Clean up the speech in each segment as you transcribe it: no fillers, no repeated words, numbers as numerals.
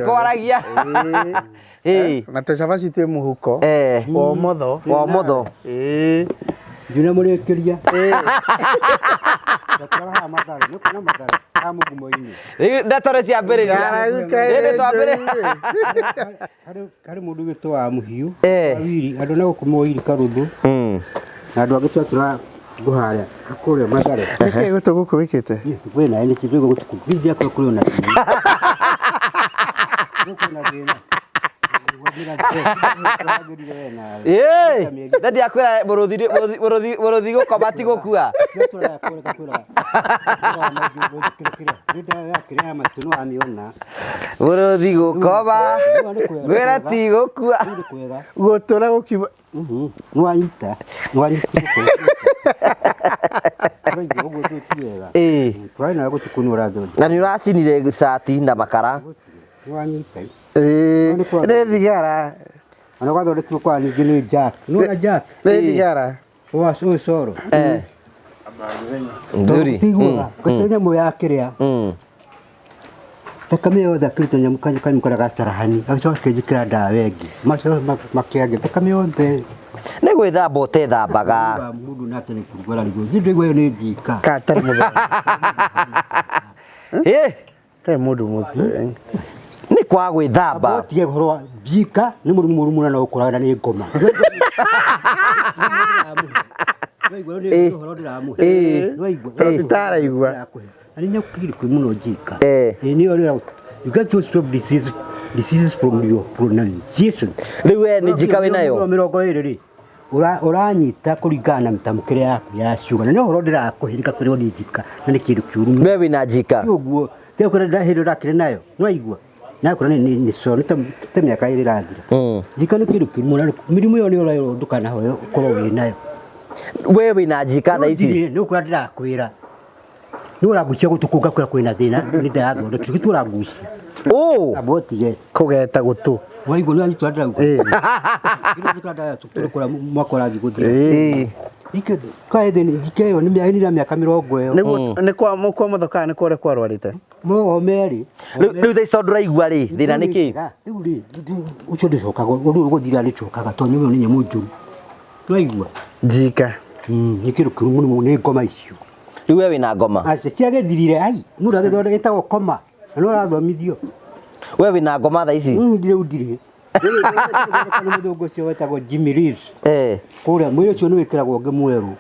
Kwaragia. Na tũcabaci twĩ mũhuko. O motho. O motho. Juna mũrĩkĩria. Ndakora matharĩ, nĩ kana matharĩ. Kamugumo-inĩ. Ndatore cia mbĩrĩria. Nĩ twambĩrĩ. Harĩ mũndũ gĩtwa mũhiũ. Wiri, andũ na gũkũmwo wiri karũthũ. Na andũ angĩ twatũra guharĩa kũrĩa matharĩ. Nĩkĩ gũtũ gũkũ wĩkĩte? Wĩna nĩ kĩndũ gũtũ. Nginya kũrĩa na. Ndadi akwira muruthi gukoma ti gukua. Muruthi gukoma gwira ti gukua. Gutura gukiba. Nwanyita. Twaina gutukunura thoni. Na ni uracinire sati na makara. Nwanyita. Nĩ thigara. Ana gwathondekirwo kwa ningĩ nĩ Jack. Nũna Jack. Nĩ thigara. Ũyũ coro. Nzuri. Tigua. Kwa nyamũ ya kĩrĩa. Thakame yothe akĩruta nyamũ kanyũ karĩa gacarahani. Agacoka akĩnjĩkĩra ndawa ĩngĩ. Macio makĩange thakame yothe. Nĩ gwĩthamba ũtethambaga. Mũndũ nake nĩ kũrugara riguo. Ndĩrigwo ĩyo nĩ njika. Katari mũthenya. Kaĩ mũndũ mũthenya. Ni kwa gwithamba atige horo njika ni mũrimũ mũru mũno na ũkũraga nĩ ngoma Titaraigua ani nyakiri kwĩ mũno njika ni ori you got to stop diseases from your pronunciation rĩu we ni njika wĩ nayo 20 ri uranyita kũringana na mĩtamũkĩre yaku ya ciuga na nĩ ũhoro ndĩrakũhĩrĩka kwĩrwo nĩ njika na nĩ kĩndũ kĩũru we wĩna njika ũguo teo kwĩra ndahĩrwo ndakĩrĩ nayo no igua na kuna ni so ta miaka iri rathira njika nĩ kĩndũ kĩũru mũno mĩrimũ ĩyo nĩ ũrayo ndukana ho ũkorwo wĩ nayo we wĩna njika tha ici nĩ ũkũra ndĩrakwĩra nĩ ũragucia gũtũkũnga kwĩra kwĩna thĩna nĩ ndĩrathondekire gĩtũ ũragucia abotige kũgeta gũtũ waigua nĩ anyitwo ndĩrauga nĩ ndĩrada tukũra mwaka ũrathiĩ gũthira Kwa thini njikeyo nĩ mĩaka 20 nĩ kwa mũthoka nĩ kũrĩa kwarwarĩte mo meri rĩu tha ico ndũraigua rĩ thĩna nĩ kĩ rĩu rĩ ucio ndĩcokaga ũndũ gũthira ndĩcokaga tondũ nĩ nyamũ njũru ndũraigua njika nĩ kĩndũ kĩũru mũno nĩ ngoma icio rĩu we wĩna ngoma aca ciagĩthirire ai mũndũ agĩthondeka gĩtagwo koma na nĩ ũrathomithio we wĩna ngoma tha ici rĩu ndirĩ mũthũngũ ũcio wetagwo Jimmy Reeves kũrĩa mwĩrĩ ũcio nĩ wĩkĩragwo ũngĩ mwerũ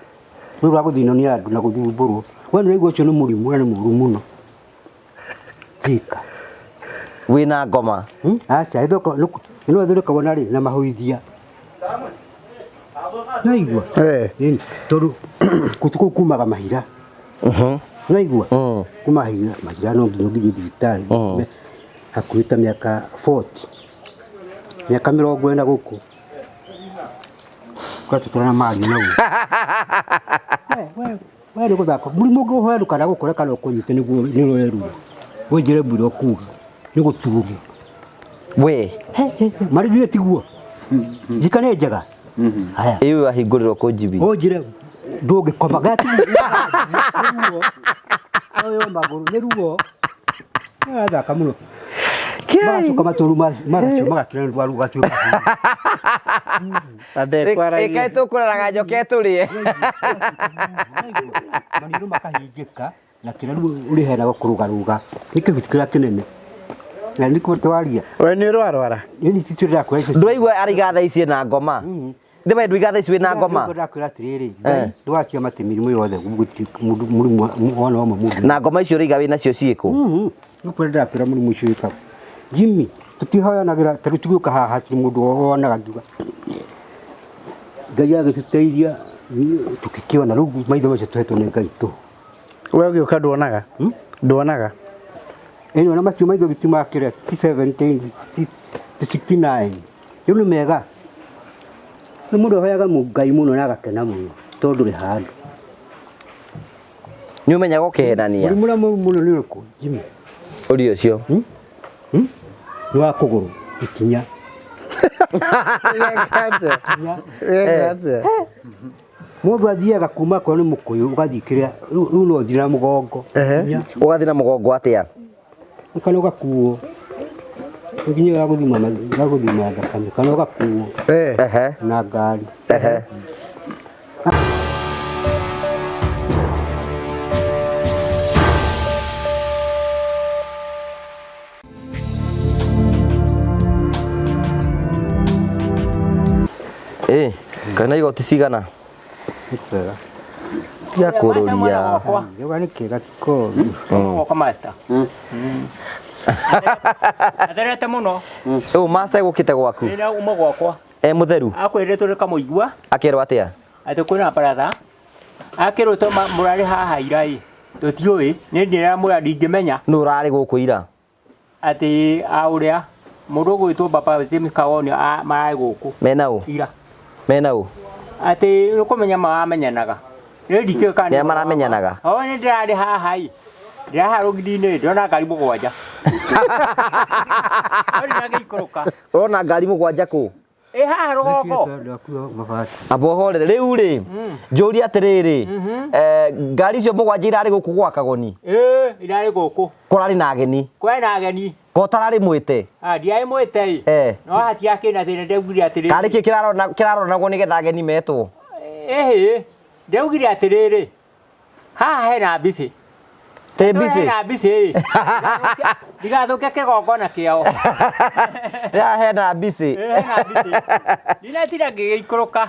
nĩ ũragũthinwo nĩ andũ na gũthumbũrwo we nĩ ũraigua ũcio nĩ mũrimũ na nĩ mũru mũno njika wĩna ngoma aca nĩ wathondekagwo na rĩ na mahoithia naigua tondũ kũtukũ kumaga mahira naigua kuma mahira no nginya ũthiĩ thibitarĩ hakuhĩ ta mĩaka 40 miaka 40 gũkũ kwa tutana mali naguo we nĩ gũthaka mũrimũ ũngĩũhoerũ kana gũkũreka no kũnyite nĩguo nĩ ũrerura wĩnjĩre mbura kuga nĩ gũturia we marĩthie tiguo njika nĩ njega haya ĩyo wahingũrĩrwo kũnjibi ũnjĩre ndũngĩkoma gati ũyũ magũrũ nĩ ruo thaka mũno Macho kama tolu maracho magakira ndwaru gatuka. Eka tukuraga njoke turie. Manino makahingika na kira uri hera gukurugaruga. Niki gutikira kinene. Na niko twaria. We nĩ ũrwarwara. Ni titira kwa icio. Ndwaigua arigatha ici na ngoma. Ndĩwe ndwigatha ici na ngoma. Ndakwĩra atĩrĩrĩ. Ndwacia mati mĩrimũ yothe mũrimũ ona ũmwe mũndũ. Na ngoma icio ũrĩiga wĩna cio ciĩkũ? Nĩkwĩra ndakwĩra mũrimũ ũcio wĩkagwo. Jimmy, tutihoyanagira tũtiguka haha hatirĩ mũndũ wonaga ngiuga Ngai agĩtũteithia tũkĩkiona rĩu maitho macio tũhetwo nĩ Ngai tũ we ũgĩũka nduonaga nduonaga ĩno na macio maitho gĩtimakĩra 17 69 rĩu nĩ mega nĩ mũndũ ahoyaga Ngai mũno na agakena mũno tondũ ndũrĩ handũ nĩ ũmenyaga ũkĩhenania mũno nĩ ũrĩkũ Jimmy ũrio ũcio nĩ wa kũgũrũ ikinya mũndũ athiaga kuma kwa nĩ mũkũyũ ũgathiĩ kĩrĩa rĩu no ũthiĩ na mũgongo ũgathiĩ na mũgongo atĩa ũkana ũgakuo Nginya gaguthima thakame kana ugakuo na ngari. Kana igoti cigana? Nĩkwega. Ya kururia. Yoga nĩ kĩega tiko. Oka master. Atherete muno. Master gukite gwaku. Nĩ uma gwakwa. Mutheru. Akwĩrĩtwo tũrĩ kamũigua. Akerwo atĩa? Atĩ kwĩna baratha. Akerwo mũrarĩ haha ira tũtiũĩ. Nĩ ndĩramwĩra ndingĩmenya. Nũ ũrarĩ gũkũ ira? Atĩ ũrĩa mũndũ ũgwĩtwo Papa James Kawoni mararĩ gũkũ. Mena ũ? Ira. Mena ũ? Atĩ nĩkũmenya maramenyanaga. Nĩ ndikĩũĩ kana nĩ maramenyanaga. Nĩ ndĩrarĩ haha ndĩraha rũgiri-inĩ ndĩrona ngari mũgwanja. Ũrona ngari mũgwanja kũ? Haha rũgongo. Abohorere rĩu rĩ njũria atĩrĩrĩ ngari icio mũgwanja irarĩ gũkũ gwa Kagoni? Irarĩ gũkũ. Kũrarĩ na ageni? Kwarĩ na ageni. Kotararĩ mwĩte? Ndiarĩ mwĩte. No hatiakĩna thĩna ndaugire atĩrĩrĩ. Karĩ kĩ kĩraronagwo nĩgetha ageni metwo? Ndaugire atĩrĩrĩ haha hena mbici. Te mbici? Hena mbici. Ndigathũke kĩgongona kĩao. Hena mbici? Hena mbici. Ndinatira ngĩgĩikũrũka.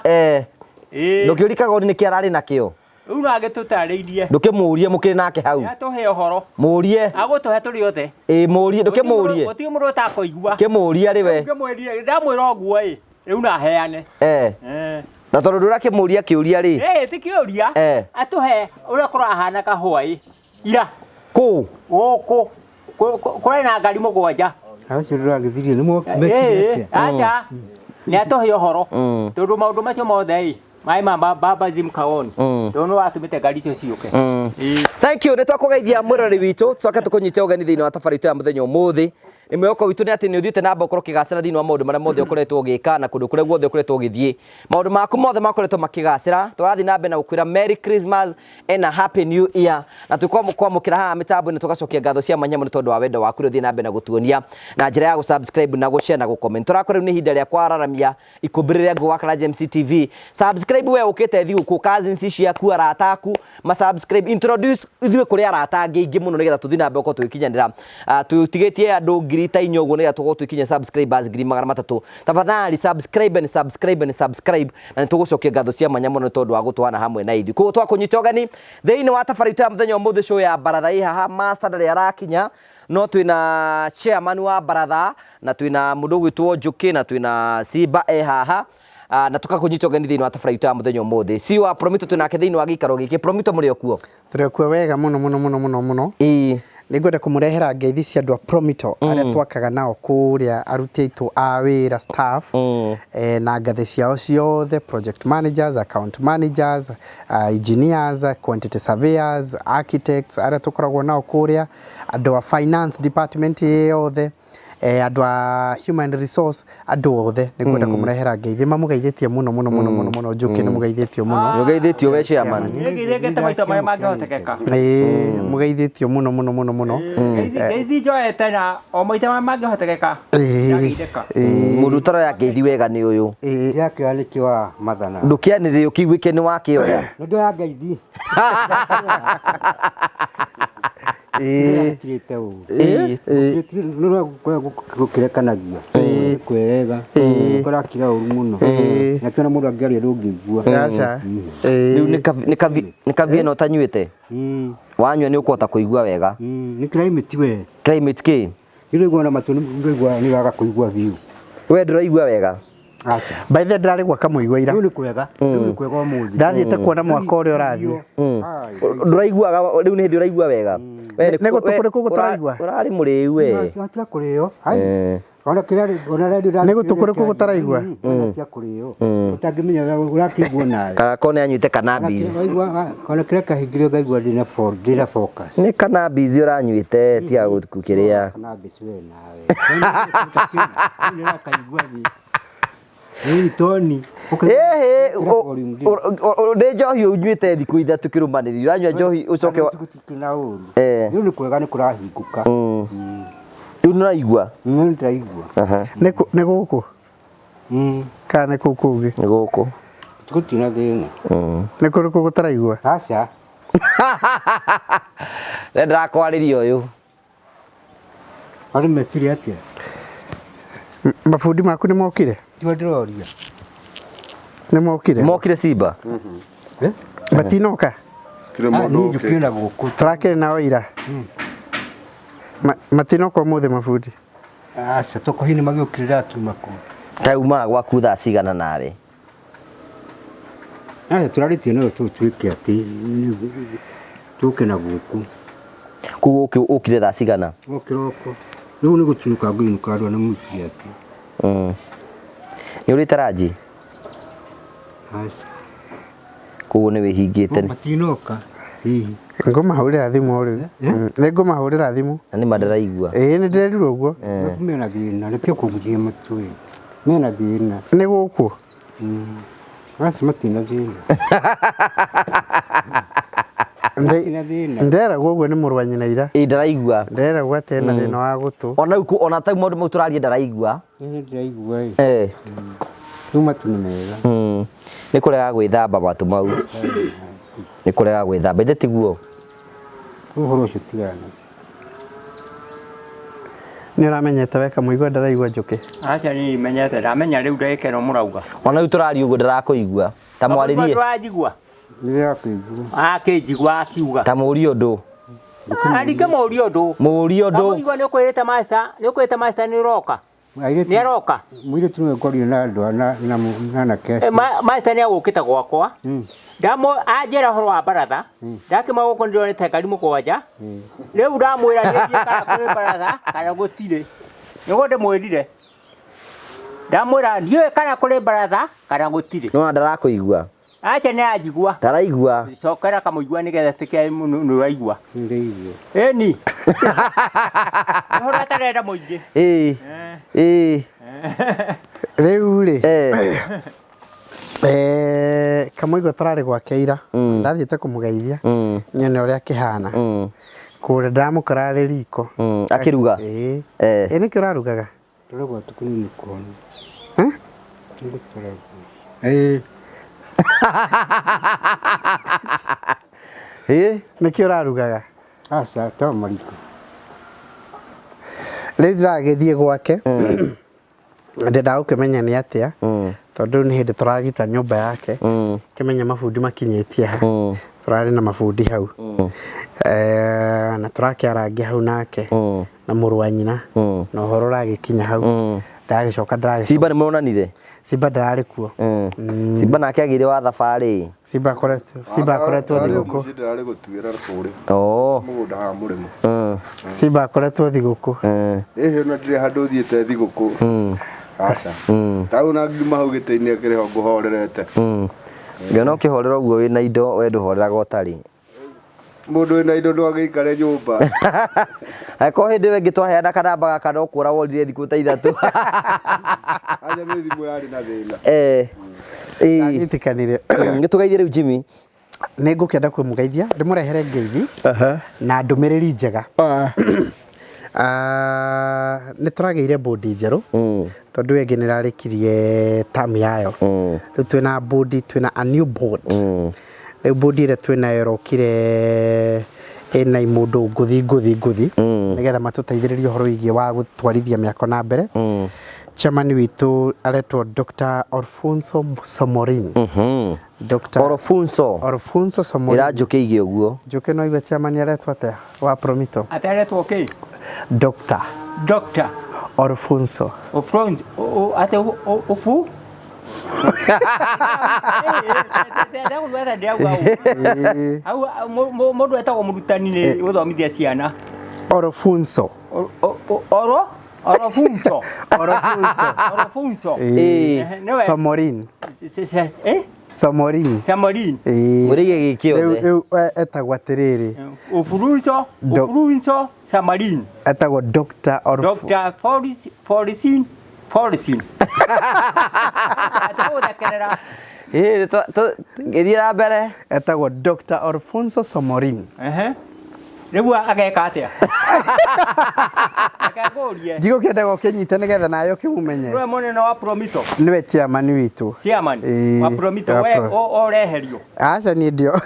Ndũkĩũria Kagoni nĩkĩ ararĩ nakĩo? Rĩu no agĩtũtarĩirie. Ndũkĩmũrie mũkĩrĩ nake hau? Atũhe ũhoro. Mũrie. Agũtũhe tũrĩ othe. Mũrie ndũkĩmũrie. Gũtirĩ mũndũ ũtakũigua. Kĩmũrie arĩ we. Ndamwĩra ũguo rĩu no aheane. Na tondũ ndũrakĩmũria kĩũria rĩ? Ti kĩũria. Atũhe ũrĩa kũrahana kahũa ira. Kũ? Gũkũ. Kũrĩ na ngari mũgwanja. Acio ndũragĩthirie nĩ aca nĩ atũhe ũhoro. Tondũ maũndũ macio mothe maĩ ma Baba James Kawoni. Tondũ watũmĩte ngari icio ciũke. Thank you. Nĩ twakũgeithia mwĩrori witũ tũcoke tũkũnyite ũgeni thĩinĩ wa tabarĩ ya mũthenya ũmũthĩ. Nĩ mwĩhoko witũ nĩ atĩ nĩ ũthiĩte na mbere ũkorwo ũkĩgacĩra thĩinĩ wa maũndũ marĩa mothe ũkoretwo ũgĩka na kũndũ kũrĩa guothe ũkoretwo ũgĩthiĩ. Maũndũ maku mothe makoretwo makĩgacĩra. Tũrathiĩ na mbere na gũkwĩra Merry Christmas and a Happy New Year. Na tũkwamũkĩra haha mĩtambo-inĩ tũgacokia ngatho cia mwanya nĩ tondũ wa wendo waku ũrĩa ũthiĩ na mbere na gũtuonia na njĩra ya gũ-subscribe na gũ-share na gũ-comment. Tũrakora rĩu nĩ ihinda rĩa kwararamia ikũmbĩ rĩrĩa ngũgwakana James TV. Subscribe we ũkĩte Thigukuu cousins ciaku arata aku ma-subscribe introduce ithuĩ kũrĩ arata aingĩ mũno nĩgetha tũthiĩ na mbere ũkorwo tũgĩkinyanĩra. Tũtigĩtie andũ ngiri ta inya ũguo nĩgetha tũkorwo tũkinya subscribers ngiri 300. Tafadhali subscribe na nĩ tũgũcokia ngatho cia mwanya mũno nĩ tondũ wa gũtũhana hamwe na ithuĩ. Koguo twakũnyita ũgeni thĩinĩ wa tabarĩ ya mũthenya ũmũthĩ show ya Baratha haha master ndarĩ arakinya no twĩna chairman wa Baratha na twĩna mũndũ ũgwĩtwo Njuki na twĩna Simba haha na tũkakũnyita ũgeni thĩinĩ wa tabarĩ ya mũthenya ũmũthĩ. Si wa Promito twĩnake thĩinĩ wa gĩikaro gĩkĩ. Promito mũrĩ okuo? Tũrĩ okuo wega mũno. Nĩngwenda kũmũrehera ngeithi cia andũ a Promito arĩa twakaga nao kũrĩa aruti aitũ a wĩra staff na ngathĩ ciao ciothe project managers, account managers, engineers, quantity surveyors, architects arĩa tũkoragwo nao kũrĩa, andũ a finance department yothe, andũ a human resource andũ othe nĩngwenda kũmũrehera ngeithi mamũgeithĩtie mũno Njuki nĩ mũgeithĩtio mũno. Mũgeithĩtio we chairman. Ngĩgeithĩte maita marĩa mangĩhotekeka. Mũgeithĩtio mũno. Ngeithi njoete na o maita marĩa mangĩhotekeka. Mũndũ ũtaroya ngeithi wega nĩ ũyũ. Gĩakĩoya nĩkĩoya mathana. Ndũkĩanĩrĩre ũkĩiguĩke nĩ wakĩoya. Nĩ ndoya ngeithi. Gũkĩrekanagia kwega kũrakira ũru mũno na twana mũndũ angĩaria ndũngĩigua. Rĩu nĩ kabi ĩno ũtanyuĩte wanyua nĩ ũkũhota kũigua wega. Nĩ climate we. Climate kĩ? Ndĩraigua na matũ nĩ waga kũigua biũ. We ndũraigua wega? By the way ndĩrarĩgua kamũigua ira. Nĩ kwega ũmũthĩ. Ndathiĩte kuona mwaka ũrĩa ũrathiĩ. Ndũraiguaga rĩu nĩ hĩndĩ ũraigua wega? Nĩ gũtũ kũrĩkũ gũtaraigua? Ũrarĩ mũrĩu we. Tiga kũrĩo. Nĩ gũtũ kũrĩkũ gũtaraigua? Tiga kũrĩo. Ũtangĩmenya ũrakĩigua nawe. Kone anyuĩte cannabis. Ona kĩrĩa kahingĩrio ngaigua ndĩna focus. Nĩ cannabis ũranyuĩte tiga gũkĩrĩa. Cannabis we nawe. Toni. Ndĩ njohi ũnyuĩte thikũ ithatũ kĩrũmanĩrĩrio uranyua njohi ũcoke na ũru. Rĩu nĩ kwega nĩ kũrahingũka. Rĩu nuraigua nĩndĩraigua nĩ gũkũ kana nĩ kũu kũngĩ nĩ gũkũ gũtirĩ thĩna nĩ kũrĩ kũ gũtaraigua aca ndakwarĩria ũyũ arĩ mekire atĩa mabundi maku nĩ mokire tiwa ndĩroria nĩ mokire Simba matinoka niĩ njũkĩra gũkũ tũrakĩrĩ nao ira matinoka ũmũthĩ mabundi aca toko hihi nĩ magĩũkĩrĩra atuma kũ kaumaga gwaku thaa cigana nawe tũrarĩtie nayo tũtuĩke atĩ tũke na gũkũ kũu ũkire thaa cigana kĩroko rĩu nĩ gũtinũka ngũinũka andũ na mũikie atĩ nĩ ũrĩte ranji aca koguo nĩ wĩhingĩte matinoka hihi ngũmahũrĩra thimũ rĩu nĩ ngũmahũrĩra thimũ na nĩ mandaraigua ĩ nĩ ndĩrerirwo ũguo mena thĩna reke kũgũthia matũ mena thĩna nĩ gũkũ aca matina thĩna nderagwo ũguo nĩ mũrũ wa nyina ira ndaraigua nderagwo atĩ ena thĩna wa gũtũ ona tau maũndũ mau tũraria ndaraigua ndĩraigua rĩu matũ nĩ mega nĩ kũrega gwĩthamba matũ mau nĩ kũrega gwĩthamba ithe tiguo ũhoro ũcio tigana nĩ ũramenyete weka mũigua ndaraigua njũkĩ aca nĩ menyete ndamenya rĩu ndagĩkeno mũrauga ona rĩu tũraria ũguo ndarakũigua ta mwarĩrie ndĩrakũigua nĩrakũigua akĩnjigua akiuga ta mũũrie ũndũ arike mũũrie ũndũ mũigua nĩ ũkwĩrĩte master nĩ ũroka nĩ aroka mwĩrĩ tu nĩngorire na andũ na anake master nĩ agũkĩte gwakwa anjĩra ũhoro wa baratha ndakĩma gũkũ nĩndĩronete ngari mũgwanja rĩu ndamwĩra nĩthiĩ kana kũrĩ baratha kana gũtirĩ nĩguo ndĩmwĩrire ndamwĩra ndiũĩ kana kũrĩ baratha kana gũtirĩ no ndarakũigua aca nĩ anjigua ndaraigua cokera kamũigua nĩgetha tĩke nĩ ũraigua ndĩraigua ĩni ũhoro atarenda mũingĩ rĩu rĩ kamũigua tũrarĩ gwake ira ndathiĩte kũmũgeithia nyone ũrĩa kĩhana kũrĩa ndamũkora arĩ riko akĩruga ĩ nĩkĩ ũrarugaga tũragwa tũkũnini kũona nĩkĩ ũrarugaga aca ta mariko rĩu ndĩragĩthiĩ gwake ndendaga gũkĩmenya nĩ atĩa tondũ nĩ hĩndĩ tũragita nyũmba yake kĩmenya mabundi makinyĩtie ha tũrarĩ na mabundi hau na tũrakĩarangia hau nake na mũrũ wa nyina na ũhoro ũragĩkinya hau ndagĩcoka Simba nĩ mũronanire Simba ndararĩ kuo Simba nake agĩire wa thabarĩ Simba akoretwo thigũkũ ndararĩ gũtuĩra kũrĩ mũgũnda wa mũrĩmo Simba akoretwo thigũkũ ĩhĩ na ndĩrĩ handũ thiĩte thigũkũ aca tau na ngima hau gĩtĩ-inĩ kĩrĩho ngũhorerete ngĩona ũkĩhorera ũguo wĩna indo we ndũhoreraga ũtarĩ mũndũ wĩna indo ndwagĩikare nyũmba ko hĩndĩ we ngĩ twaheana kanamba gaka no kũra wonire thikũ ta ithatũ aca nĩ thimũ yarĩ na thĩna nyitĩkanire nĩtũgeithie rĩu Jimmy nĩ ngũkĩenda kũmũgeithia ndĩmũrehere ngeithi na ndũmĩrĩri njega nĩ tũragĩire bodi njerũ tondũ wengĩ nĩ rarĩkirie tamu yayo rĩu twĩna bodi twĩna a new board rĩu bodi ĩrĩa twĩnayo ĩrokire ĩna mũndũ ngũthi nĩgetha matũteithĩrĩrie ũhoro wĩgiĩ wa gũtwarithia mĩako na mbere chairman witũ aretwo Dr. Alfonso Somorin Alfonso Somorin iranjũkĩige ũguo njũkĩ no igua chairman aretwo atĩa wa Promito ataretwo kĩ Dr. Alfonso ate ufu mũndũ etagwo mũrutani nĩ gũthomithia ciana Alfonso Somorin mũrĩige gĩkĩothe rĩu etagwo atĩrĩrĩ Alfonso Somorin etagwo Dr. gĩthiĩ na mbere etagwo Dr. Alfonso Somorin Riu ageka atia akagoria Jigo kenda gokenyite nigetha nayo kimumenye Rwe munene wa Promotional niwe chairman witu chairman wa Promotional we oreherio aca ni ndio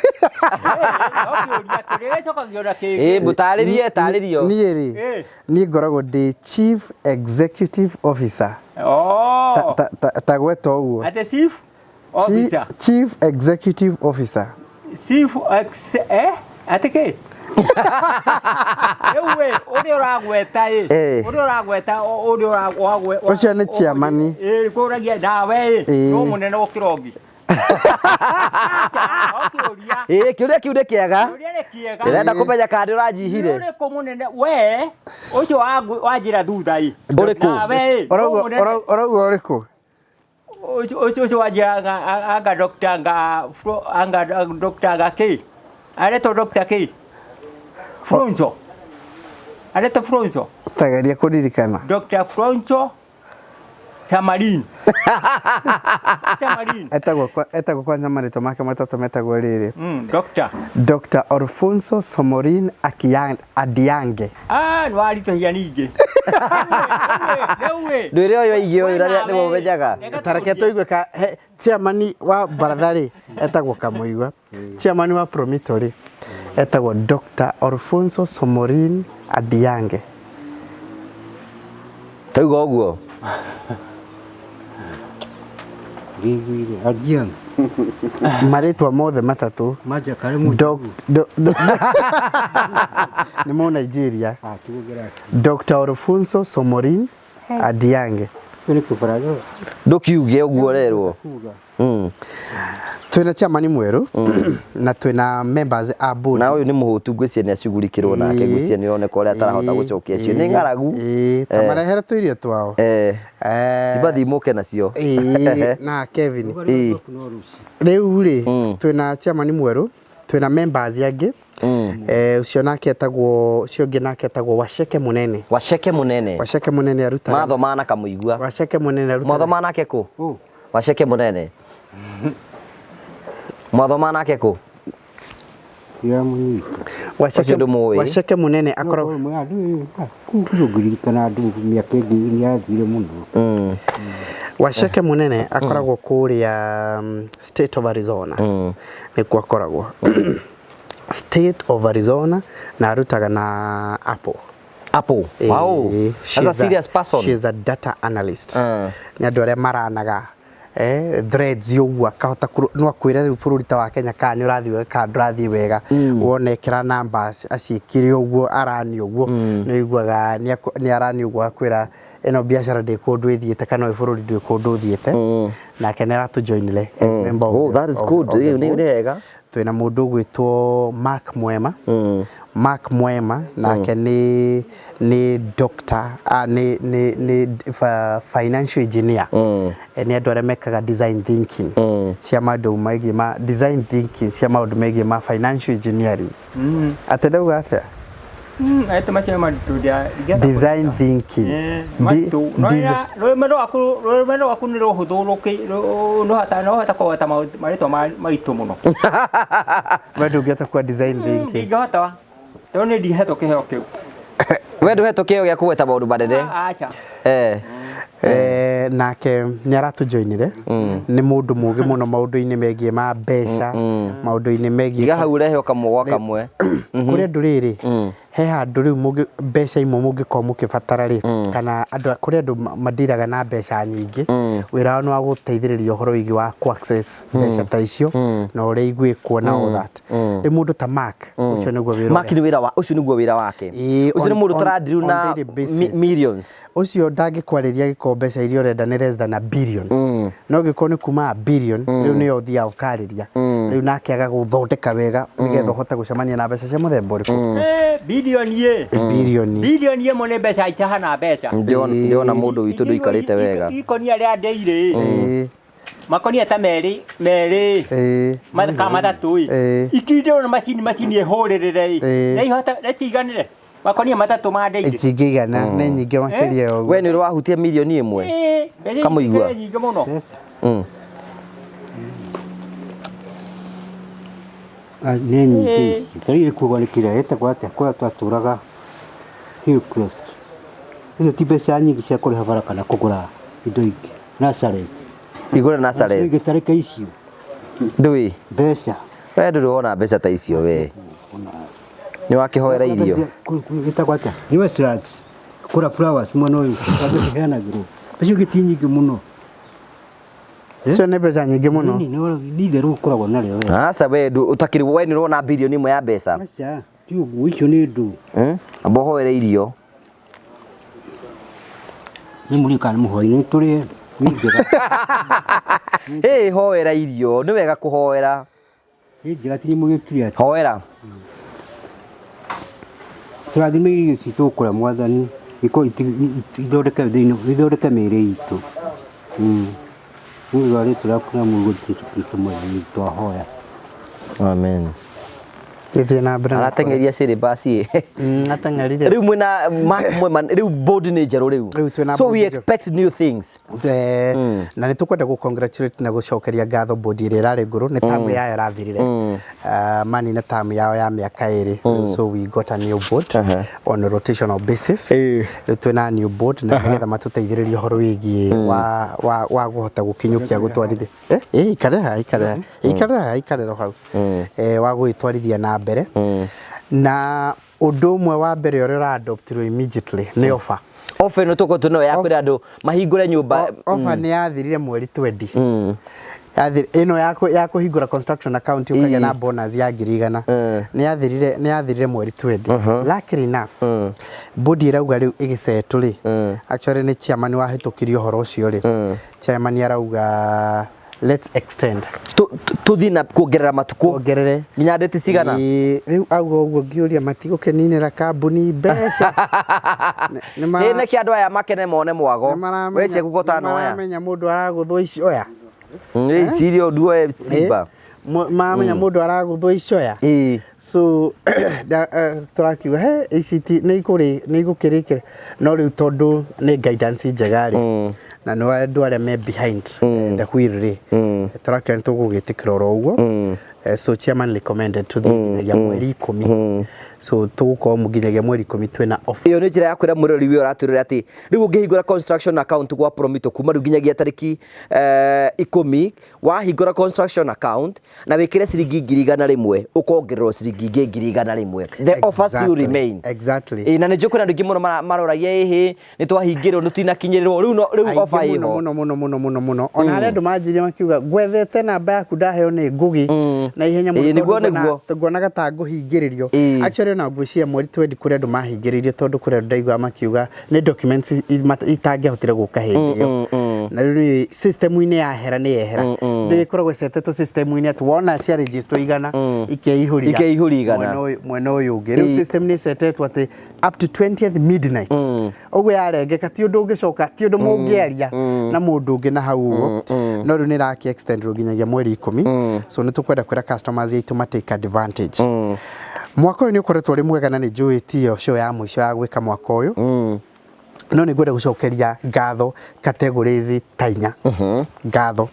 Mutaririe taririo ni ri ni ngoragwo ndi chief executive officer tagweta uguo ate chief officer chief executive officer chief atike ewe uri uragweta uri uragweta uri uragwe ucio ni chairman kuragia dawe no munene wa kirongi kiuria kiega ndenda kumenya kandi urajihire uri ko munene we ucio wajira thutha uriku orauga uriku ucio wajira anga doctor ke areto doctor ke Fronzo. Areto Fronzo. Stagaria kuririkana. Dr. Fronzo Samarin. Samarin. Etagwo kwanza marito make matatu metagwo riri. Doctor. Dr. Alfonso Somorin Adiange. Nwarito hia ningi. Ndwire oyo igio ira ni mumenyaga. Tareke toigwe ka chairman wa Baratha etagwo Kamuigwa. Chairman wa Promotional etagwo Dr. Alfonso Somorin Adiange. Tauga uguo. Gigwire Adiange. Maritwa mothe matatu. Maja kare mu. Ni mu Nigeria. Dr. Alfonso Somorin Adiange. Kuni kufaraga. Ndukiuge uguo rerwo. Twina chairman mweru na twina members a board. Na uyu ni muhutu ngwicia ni acugurikirwo nake ngwicia ni one kore atarahota gucokia cio ni ngaragu tamarehera tuirio twao sibathi muke nacio na Kevin riu ri twina chairman mweru twina members angi ucio nake etagwo cio ngi nake etagwo Washeke Munene aruta matho mana Kamuigwa Washeke Munene aruta matho mana ke ku Washeke Munene matho mana ke ku ya munyito Washeke Munene akoro kugurikana andu miaka ingi ni athire mundu Washeke Munene akoragwo kuria state of Arizona ni kwa akoragwo state of Arizona na arutaga na Apple wow as a serious person she is a data analyst ni andu aria maranaga threads yogu akahota no kwira bururi ta wa Kenya ka ni urathi ka ndurathi wega wone kira numbers acikire uguo arani uguo no iguaga ni arani uguo akwira eno biashara de ko ndwithiete kana bururi de ko ndwithiete na kenera tu joinle as member oh that is good ni wega twina mundu gwitwo Mark Mwema nake ni doctor ni financial engineer ni andu aria mekaga design thinking cia maundu maigi ma design thinking cia maundu maigi ma financial engineering atendauga atia aite macia mandudia design thinking mero aku ni rohuthuruki no hata kwa hata marito maitu muno wedugiata kwa design thinking ngihota tone ndiheto kiheo kiu we nduhetwo kio gya kuweta maundu madede acha nake ni aratu joinire ni mundu mugi muno maundu-ini megie ma mbeca maundu-ini megie iga hau rehe kamwe kamwe kuri andu riri he handu riu mugi mbeca imwe mungikorwo mukibatara ri kana andu kuri andu madiraga na mbeca nyingi wira wao ni wa guteithiriria uhoro wigi wa access mbeca ta icio na uria igwikwo na all that ni mundu ta Mark ucio niguo wira Mark ni wira wa ucio niguo wira wake ucio ni mundu taradiru na millions ucio ndangĩkwariria gĩko mbeca iria ũrenda nĩ less than a billion no gĩko nĩ kuma a billion rĩu nĩyo ũthiaga ũkarĩria rĩu nake aga gũthondeka wega nĩgetha ũhote gũcemania na mbeca cia mũthemba ũrĩkũ billion ye mone mbeca itahana mbeca ndiona mũndũ witũ ndũikarĩte wega ikonia rĩa ndeire makonia ta meri mathaka matatũ ikinde na macini ehũrĩrĩre na ihota retiganire makonia matatu ma ndeire itingigana nĩ nyingĩ makĩria ũguo we nĩ ũrahutia milioni ĩmwe Kamuigwa nyingĩ mũno nĩ nyingĩ tarĩ kuga nĩ kĩrĩa etagwo atĩa kũrĩa twatũraga Thigukuu icio ti mbeca nyingĩ cia kũrĩha bara kana kũgũra indo ingĩ Nazareth igũre Nazareth gĩtarĩka icio ndũĩ mbeca we ndũrĩ wona mbeca ta icio we nĩ wakĩhoera irio gĩtagwo atĩa nĩ Westlands kũrĩa flowers mwena ũyũ heanagĩrwo icio gĩti nyingĩ mũno icio nĩ mbeca nyingĩ mũno nĩ itherũ ũkoragwo narĩo we aca we ũtakĩrĩ we nĩ ũrona bilioni ĩmwe ya mbeca aca ti ũguo icio nĩ ndũ amba ũhoere irio nĩ mũrika nĩ mũhoi-inĩ tũrĩe hoera irio nĩ wega kũhoera nĩ njega ti mũgĩkiri atĩ hoera tũrathime irio citũ kũrĩa mwathani ithondeke mĩĩrĩ itũ nĩ ũrĩa tũrakũra mũgũ Kristo mwene twahoya amen Gĩthiĩ na mbere arateng'eria syllabus ateng'erire rĩu mwĩna rĩu board nĩ njerũ rĩu so we expect new things na nĩ tũkwenda gũ-congratulate na gũcokeria ngatho board ĩrĩa ĩrarĩ ngũrũ nĩ tamu yayo ĩrathirire mani nĩ tamu yao ya mĩaka ĩrĩ so we got a new board on a rotational basis rĩu twĩna new board na nĩgetha matũteithĩrĩrie ũhoro wĩgiĩ wa kũhota gũkinyũkia gũtwarithia ikarĩra hau wa gũgĩtwarithia na mbere na ũndũ ũmwe wa mbere ũrĩa ũra-adoptirwo immediately nĩ offer ĩno tũkotũno ya kwĩra andũ mahingũre nyũmba offer nĩ yathirire mweri 20 ĩno ya kũhingũra construction account ũkagĩa na bonus ya 100 nĩ yathirire mweri 20 luckily enough board ĩrauga rĩu ĩgĩcetũ rĩ actually nĩ chairman wahĩtũkirie ũhoro ũcio rĩ chairman arauga let's extend tuthi na kuongerera matukũ kuongerere nginya ndeti cigana rĩu auga ũguo ngĩũria matigũkeninĩra kambuni mbeca nĩ kĩ andũ aya makene mone mwago wece gũgotana oya maramenya mũndũ aragũthwo icoya sirio duo simba mamenya mũndũ aragũthwo icoya so tũrakiuga ACT nĩ igũkĩrĩkĩra no rĩu tondũ nĩ guidance njega rĩ na nĩ andũ arĩa me behind the wheel rĩ tũrakiuga nĩ tũgũgĩtĩkĩra oro ũguo so chairman recommended to the nginyagia mweri 10 so tũgũkorwo nginyagia mweri 10 twĩna offer iyo nĩ njĩra ya kwĩra mũrori wĩ ũratwĩrĩra atĩ rĩu ũngĩhingũra construction account gwa Promotional kuma rĩu nginyagia tarĩki 10 wahingũra construction account na wĩkĩre ciringi 100 ũkongererwo ciringi 100 the offer still remain exactly na nĩ njũkũ na andũ aingĩ mũno maroragia nĩ twahingĩrwo tũtinakinyĩrĩrwo rĩu offer ĩho mũno ona harĩa andũ manjirie makiuga gwethete namba yaku ndaheo nĩ ngũgi na ihenya mũno tũguonaga ta ngũhingĩrĩrio actually na ngwĩciria mweri 20 kũrĩa andũ mahingĩrĩirio tondũ kũrĩa andũ ndaigua makiuga nĩ documents itangĩahotire gũka hĩndĩ ĩyo na rĩu system-inĩ yahera nĩ yehera ndĩgĩkoragwo icetetwo system-inĩ atĩ wona cia register igana ikeihũria mwena ũyũ ũngĩ rĩu system nĩ icetetwo atĩ up to 20th midnight ũguo yarengeka ti ũndũ ũngĩcoka ti ũndũ mũngĩaria na mũndũ ũngĩ na hau ũguo no rĩu nĩ raki extend nginyagia mweri 10 so nĩ tũkwenda kwĩra customers aitũ matake advantage mwaka ũyũ nĩ ũkoretwo ũrĩ mwega na nĩ njũĩ tiyo show ya mũico ya gwĩka mwaka ũyũ no nĩ ngwenda gũcokeria ngatho categories ta 4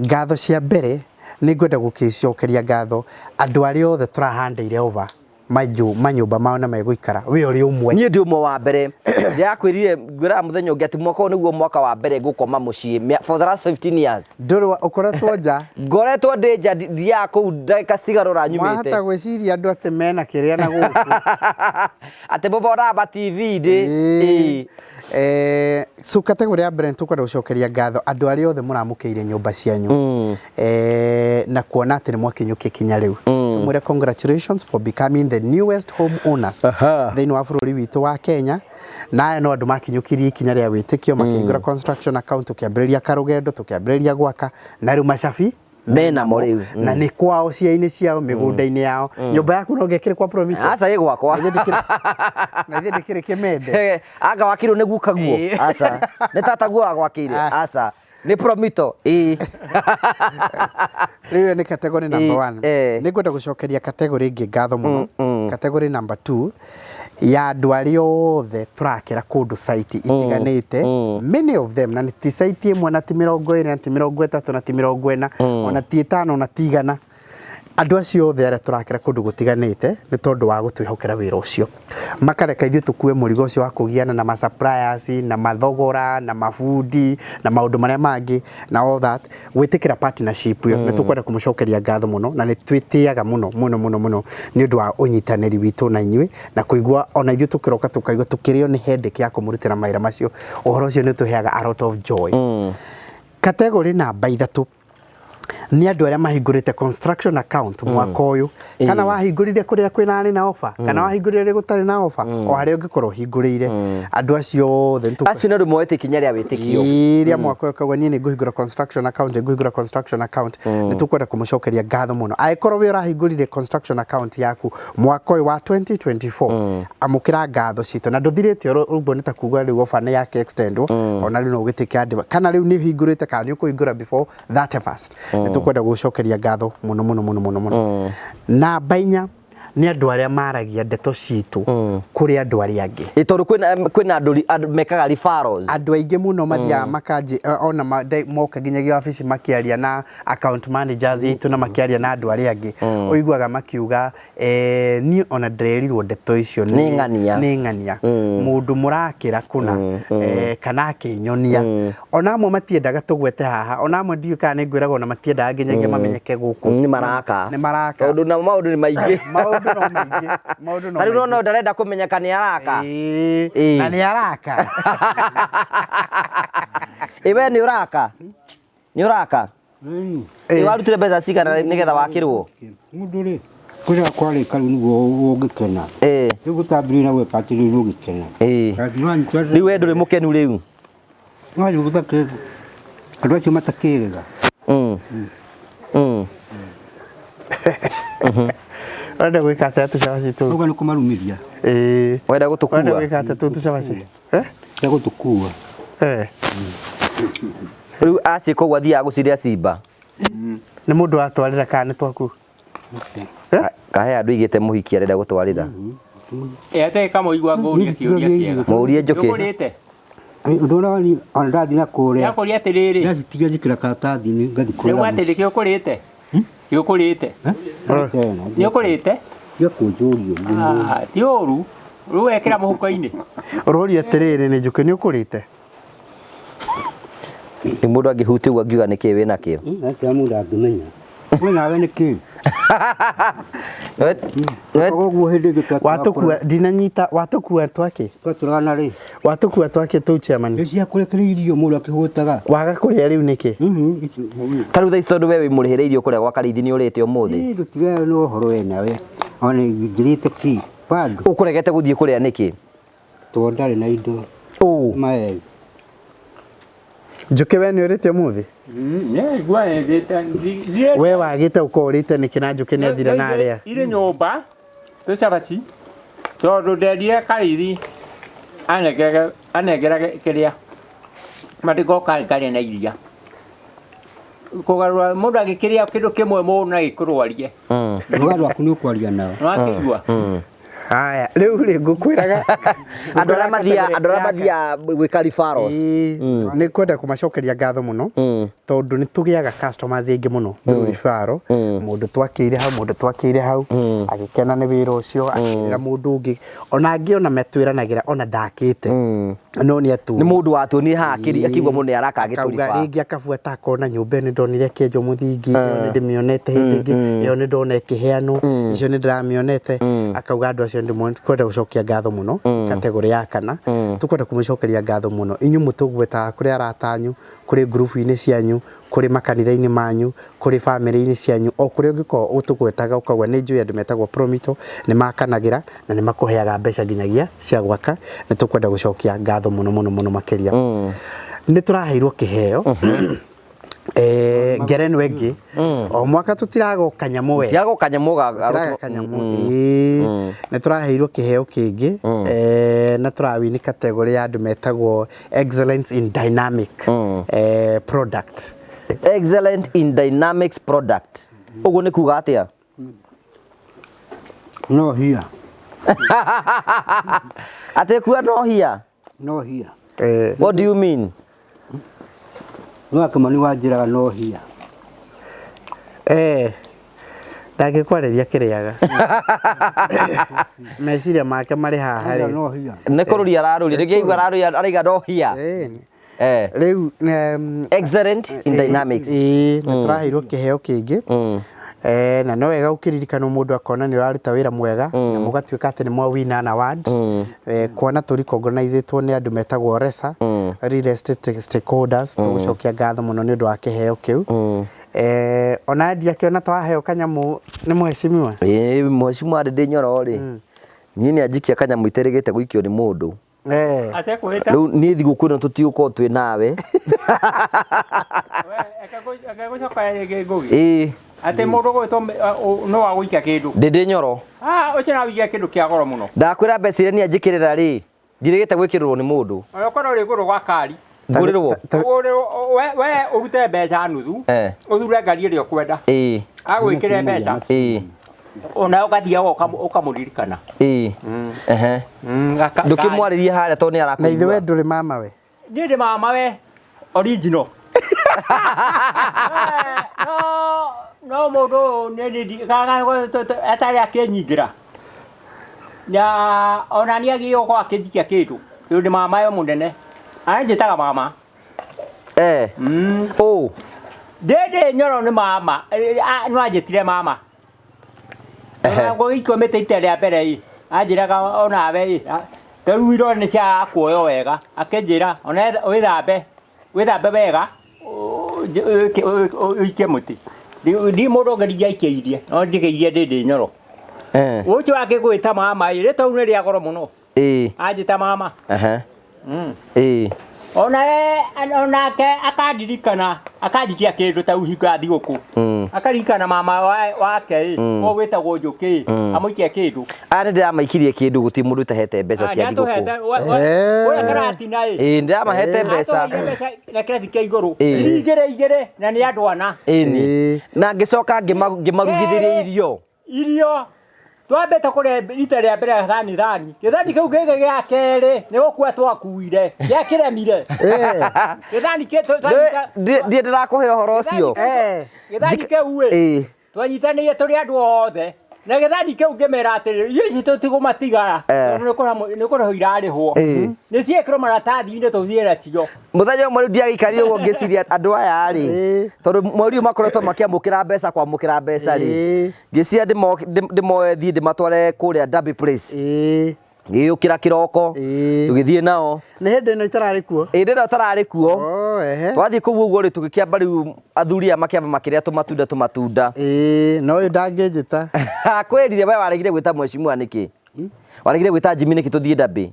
ngatho cia mbere nĩ ngwenda gũkĩcokeria ngatho andũ arĩa othe tũrahandĩire over manyũmba mao na megũikara we ũrĩ ũmwe niĩ ndĩ ũmwe wa mbere ndĩrakwĩrire ngwĩraga mũthenya ũngĩ atĩ mwaka ũyũ nĩguo mwaka wa mbere ngũkoma mũciĩ for the last 15 years ndũrĩ ũkoretwo nja ngoretwo ndĩ nja ndiaga kũu ndagĩka cigarũra nyumĩte wahota gwĩciria andũ atĩ mena kĩrĩa na gũkũ atĩ bobo raba TV ndĩ so category ya mbere tũkwenda gũcokeria ngatho andũ arĩa othe mũramũkĩire nyũmba cianyu na kuona atĩ nĩ mwakinyũkia kinya rĩu tumwĩre congratulations for becoming the newest home owners thĩinĩ wa bũrũri witũ wa Kenya na aya no andũ makinyũkirie ikinya rĩa wĩtĩkio makĩhingũra construction account tũkĩambĩrĩria karũgendo tũkĩambĩrĩria gwaka na rĩu macabi mena mo rĩu na nĩ kwao ciainĩ ciao mĩgũnda-inĩ yao nyũmba yaku no ngekĩre kwa Promotional aca ĩgwakwa na ithe ndĩkĩrĩ kĩmende anga wakirwo nĩ gukaguo aca nĩ tataguo agwakĩire aca nĩ Promotional rĩu nĩ category number 1 nĩ ngwenda gũcokeria category ĩngĩ ngatho mũno category number 2 ya andũ arĩa othe tũrakĩra kũndũ site itiganĩte many of them na ti site ĩmwe na ti 20 na ti 30 na ti 40 ona ti 5 na ti 100 andu acio othe aria turakira kundu gutiganite ni tondu wa gutwihokera wira ucio makareka ithuĩ tukue mũrigo ucio wa kugiana na suppliers na mathogora na mafundi na maundu maria mangi na all that gwitikira partnership yo ni tukwenda kumucokeria ngatho muno na ni twitiaga muno ni undu wa unyitanĩri witu na inyuĩ na kuigua ona ithuĩ tukiroka tukaigua tukirio ni headache ya kumurutira mawira macio uhoro ucio ni tuheaga a lot of joy. Category namba 3 ni andu aria mahingurite construction account mwaka uyu kana wahingurire kuria kwina ni na offer kana wahingurire ri gutari na offer o haria ungikorwo hingurire andu acio othe acio ndu moete kinya ria witikio iria mwaka uyu kagwa ni nguhingura construction account ni tukwenda kumucokeria ngatho muno aikorwo we urahingurire construction account yaku mwaka uyu wa 2024 amukira ngatho cito na nduthiritio rugo ni ta kuga ri offer ni yake extendwo ona ri no gitikia kana riu ni hingurite kana ni ukuhingura before that first ni tukwenda gucokeria ngatho muno namba 4 ni andu aria maragia ndeto citu kuri andu aria angi itondu kwina andu mekaga referrals andu aingi muno mathia makaji ona moka ginyagia office makiaria na account managers itu na makiaria na andu aria angi uiguaga makiuga ni ona ndrerirwo ndeto icio ni ngania mundu murakira kuna kana akinyonia ona amwe matiendaga tugwete haha ona amwe ndiu kana ni ngwiraga ona matiendaga ginyagia mamenyeke guku ni maraka tondu na maundu ni maingi maundu no tari no ndarenda kumenyeka ni araka na ni araka iwe ni uraka warutire mbeca cigana nigetha wakirwo mundu ri kuria kwari karu niguo ungikena riu gutambiri na gwika atiri riu ungikena riu we nduri mukenu riu no gutake andu acio matakiriga Wenda gwika atia tucabaci tu uga ni kumarumiria wenda gutukua wenda gwika atia tu tucabaci ya gutukua riu aci ko gwathia guciria simba ni mundu atwarira kana ni twaku kahe andu igite muhiki arenda gutwarira ate kama igwa nguria kiuria kiega murie njuki ukurite ndona ni ondathi na kuria yakuri atiriri ndatiga njikira karatathi ni ngathi kuria riu atiriki ukurite yukurite ni ukurite yakunjurio ti uru riu wekira muhuko-ini urori atiriri ni njuki ni ukurite ni mundu angihuti uga ngiuga niki wina kio acia mundu angimenya we nawe niki oguo hindi watukua dinanyita watukua twake twaturana ri watukua twake tu chairman cia kurekereirio mundu akihutaga waga kuria riu niki taru tha tondu we wimurihireirio kuria gwa karithi ni urite umuthi ndutiga no horo we nawe ona ngirite ki bado ukuregete guthie kuria niki to ndari na indo mae njuki we ni urite umuthi ne igwa ndeta we wagite ukorite niki na njuki ni athira na aria ile nyumba tucabaci tondu ndendia karithi anengera kiria matiko karia na iria kugarura mundu agikiria kindu kimwe mundu na gikurwarie rugaru aku ni ukwaria nao wakigua haya riu ri ngukwiraga andu ara mathia gwika referrals ni kwenda kumacokeria ngatho muno tondu ni tugiaga customers aingi muno through referral mundu twakire hau agikena ni wira ucio akira mundu ungi ona angi ona metwiranagira ona ndakite no ni atu ni mundu watuoni hakiri akigwa mundu ni araka agiturifa ringi akafuata akona nyumba ni ndonire kenjo muthingi ni ndimionete hindi ingi iyo ni ndona ikiheano icio ni ndiramionete akauga andu acio kwenda gucokia ngatho muno kategori ya kana tukwenda kumucokeria ngatho muno inyu mutugweta kuri aratanyu kuri group-ini cianyu kuri makanitha-ini manyu kuri family-ini cianyu o kuri ungiko utugwetaga ukagwa ni njui andu metagwo Promotional ni makanagira na ni makuheaga mbeca nginyagia cia gwaka ni tukwenda gucokia ngatho muno makiria ni turaheirwo kiheo ngere nwengi o mwaka tutirago kanyamu we tiago kanyamu ni turaheirwo kiheo kingi na turawini category ya andu metagwo excellence in dynamic product excellent in dynamics product ugu ni kuga atia no here ate kuwa no here what do you mean no kama ni wajira no here ndangĩkwarĩria kĩrĩaga meciria make marĩ haha rĩ nĩ kũrũria ararũria rĩngĩ aigua ararũria araiga no hia rĩu excellent in dynamics nĩ tũraheirwo kĩheo kĩngĩ na no wega ũkĩririkanwo mũndũ akona nĩ ũraruta wĩra mwega na mũgatuĩka atĩ nĩ mwawina an award kuona tũri organizĩtwo nĩ andũ metagwo RESA real estate stakeholders tũgũcokia ngatho mũno nĩ ũndũ wa kĩheo kĩu ona ndiakĩona twaheo kanyamũ nĩ mheshimiwa mheshimiwa ndĩ Nyoro rĩ niĩ nĩ anjikia kanyamũ iterĩgĩte gũikio nĩ mũndũ rĩu niĩ Thigukuu ĩno tũtigũkorwo twĩ nawe ate mũndũ gwĩtwo no wa gũikia kĩndũ ndĩ Nyoro ũcio na wĩikia kĩndũ kĩa goro mũno ndakwĩra mbeca iria niĩ anjĩkĩrĩra rĩ ndirĩgĩte gwĩkĩrĩrwo nĩ mũndũ ũkorwo rĩ gũrũ gwa kari ngũrĩrwo we ũrute mbeca nuthu ũthure ngari ĩrĩa ũkwenda agwĩkĩre mbeca ona ũgathiaga ũkamũririkana ndũkĩmwarĩrie harĩa tondũ nĩ arakũigua na ithuĩ ndũrĩ mama we niĩ ndĩ mama we original no mũndũ atarĩ akĩnyingĩra na ona nĩ agĩrĩirwo gũkorwo akĩnjikia kĩndũ tondũ ndĩ mama we mũnene anjĩtaga mama ndĩ Nyoro nĩ mama no anjĩtire mama gũgĩikio mĩtĩ ita rĩa mbere anjĩraga onawe rĩu irore nĩ cia kuoyo wega akĩnjĩra ona wĩthambe wega ũikie mũtĩ ndi mũndũ ngari aikĩirie no njĩkĩirie ndĩ Nyoro ũcio akĩgwĩta mama rĩtau nĩ rĩa goro mũno anjĩta mama onake akandirikana akanjikia kĩndũ ta uhinga Thigũkũ akaririkana mama wake o gwĩtagwo Njũkĩ amũikia kĩndũ nĩ ndĩramaikirie kĩndũ gũtirĩ mũndũ ũtahete mbeca cia Thigũkũ ũrĩa karatina ndĩramahete mbeca na kĩrathi kĩa igũrũ igĩrĩ na nĩ andũ ana na ngĩcoka ngĩmarugithĩria irio twambĩte kũrĩa rita rĩa mbere thani gĩthani kĩu gĩkĩ gĩa kerĩ nĩ gũkua twakuire gĩa kĩremire gĩthani ndiĩ ndĩrakũhe ũhoro ũcio gĩthani kĩu twanyitanĩire tũrĩ andũ othe na gĩthani kĩu ngĩmera atĩrĩrĩ irio ici tũtigũmatigara nĩ kũrĩho irarĩhwo nĩ ciĩkĩrwo maratathi-inĩ tũthiĩ nacio mũthenya ũmwe rĩu ndiagĩikarire ũguo ngĩciria andũ aya rĩ tondũ mweri ũyũ makoretwo makĩamũkĩra mbeca kwamũkĩra mbeca rĩ ngĩciria ndĩmoe thiĩ ndĩmatware kũrĩa Derby Place gĩũkĩra kĩroko tũgĩthiĩ nao nĩ hĩndĩ ĩno itararĩ kuo hĩndĩ ĩno itararĩ kuo twathiĩ kũu ũguo rĩ tũgĩkĩamba rĩu athuri aya makĩamba makĩrĩa tũmatunda no ũyũ ndangĩnjĩta kwĩrire we waregire gwĩta mheshimiwa nĩkĩ waregire gwĩta Jimmy nĩkĩ tũthiĩ Derby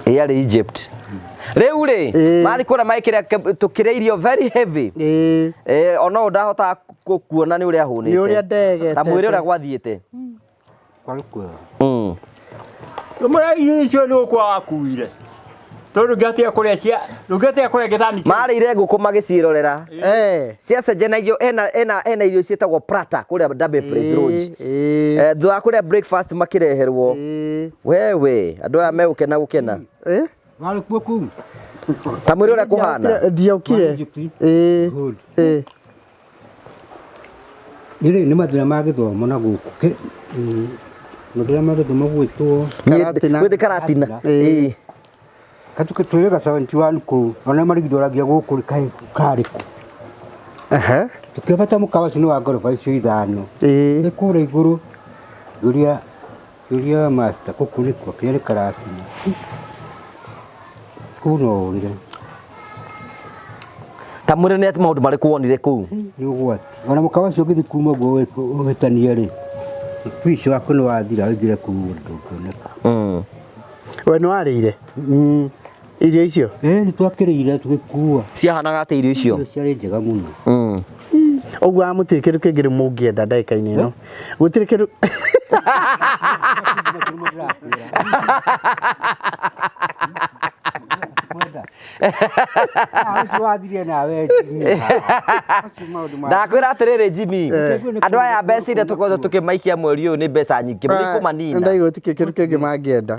arĩ Egypt rĩu rĩ mathi kũrĩa magĩkĩrĩa tũkĩrĩa irio very heavy ona ndahota kuona nĩ ũrĩa ahũnĩte nĩ ũrĩa ndegete na mwĩrĩ ũrĩa gwathiĩte irio icio nĩ gũkua wakuire tondũ ngĩatia kũrĩa gĩthani marĩire ngũkũ magĩciĩrorera ciacenjanagio ena irio ciĩtagwo prata kũrĩa Derby Place Road thutha wa kũrĩa breakfast makĩreherwo wewe andũ aya megũkena Walikuwa kuu. ta mwĩrĩ ũrĩa kũhana ndiokire nĩ mathĩna ma gĩthomo na gũkũ mathĩna ma gĩthomo gwĩtwo gwĩthĩ Karatina katuke twĩrĩga 71 kũu ona marigithoragia gũkũ karĩ kũ tukĩbata mũkawa cino wa ngoroba icio ithano nĩ kũrĩa igũrũ yuria master gũkũ nĩ kwa kĩrĩ Karatina kuno ũrire ta mwĩrĩ nĩ maũndũ marĩkũ wonire kũu nĩ ũgwati ona mũkawa ũcio ũgĩthiĩ kuma guo ũhĩtania rĩ twici waku nĩ wathira ũingĩre kũu ndũkuoneka we nĩ warĩire irio icio nĩ twakĩrĩire tũgĩkua ciahanaga atĩ irio icio ciarĩ njega mũno ũguo mũtirĩ kĩndũ kĩngĩ mũngĩenda ndagĩka-inĩ ĩno gũtirĩ kĩndũ ndakwĩra atĩrĩrĩ Jimmy andũ aya mbeca iria tũkoretwo tũkĩmaikia mweri ũyũ nĩ mbeca nyingĩ mũrĩkũ manina ndaigua gũtirĩ kĩndũ kĩngĩ mangĩenda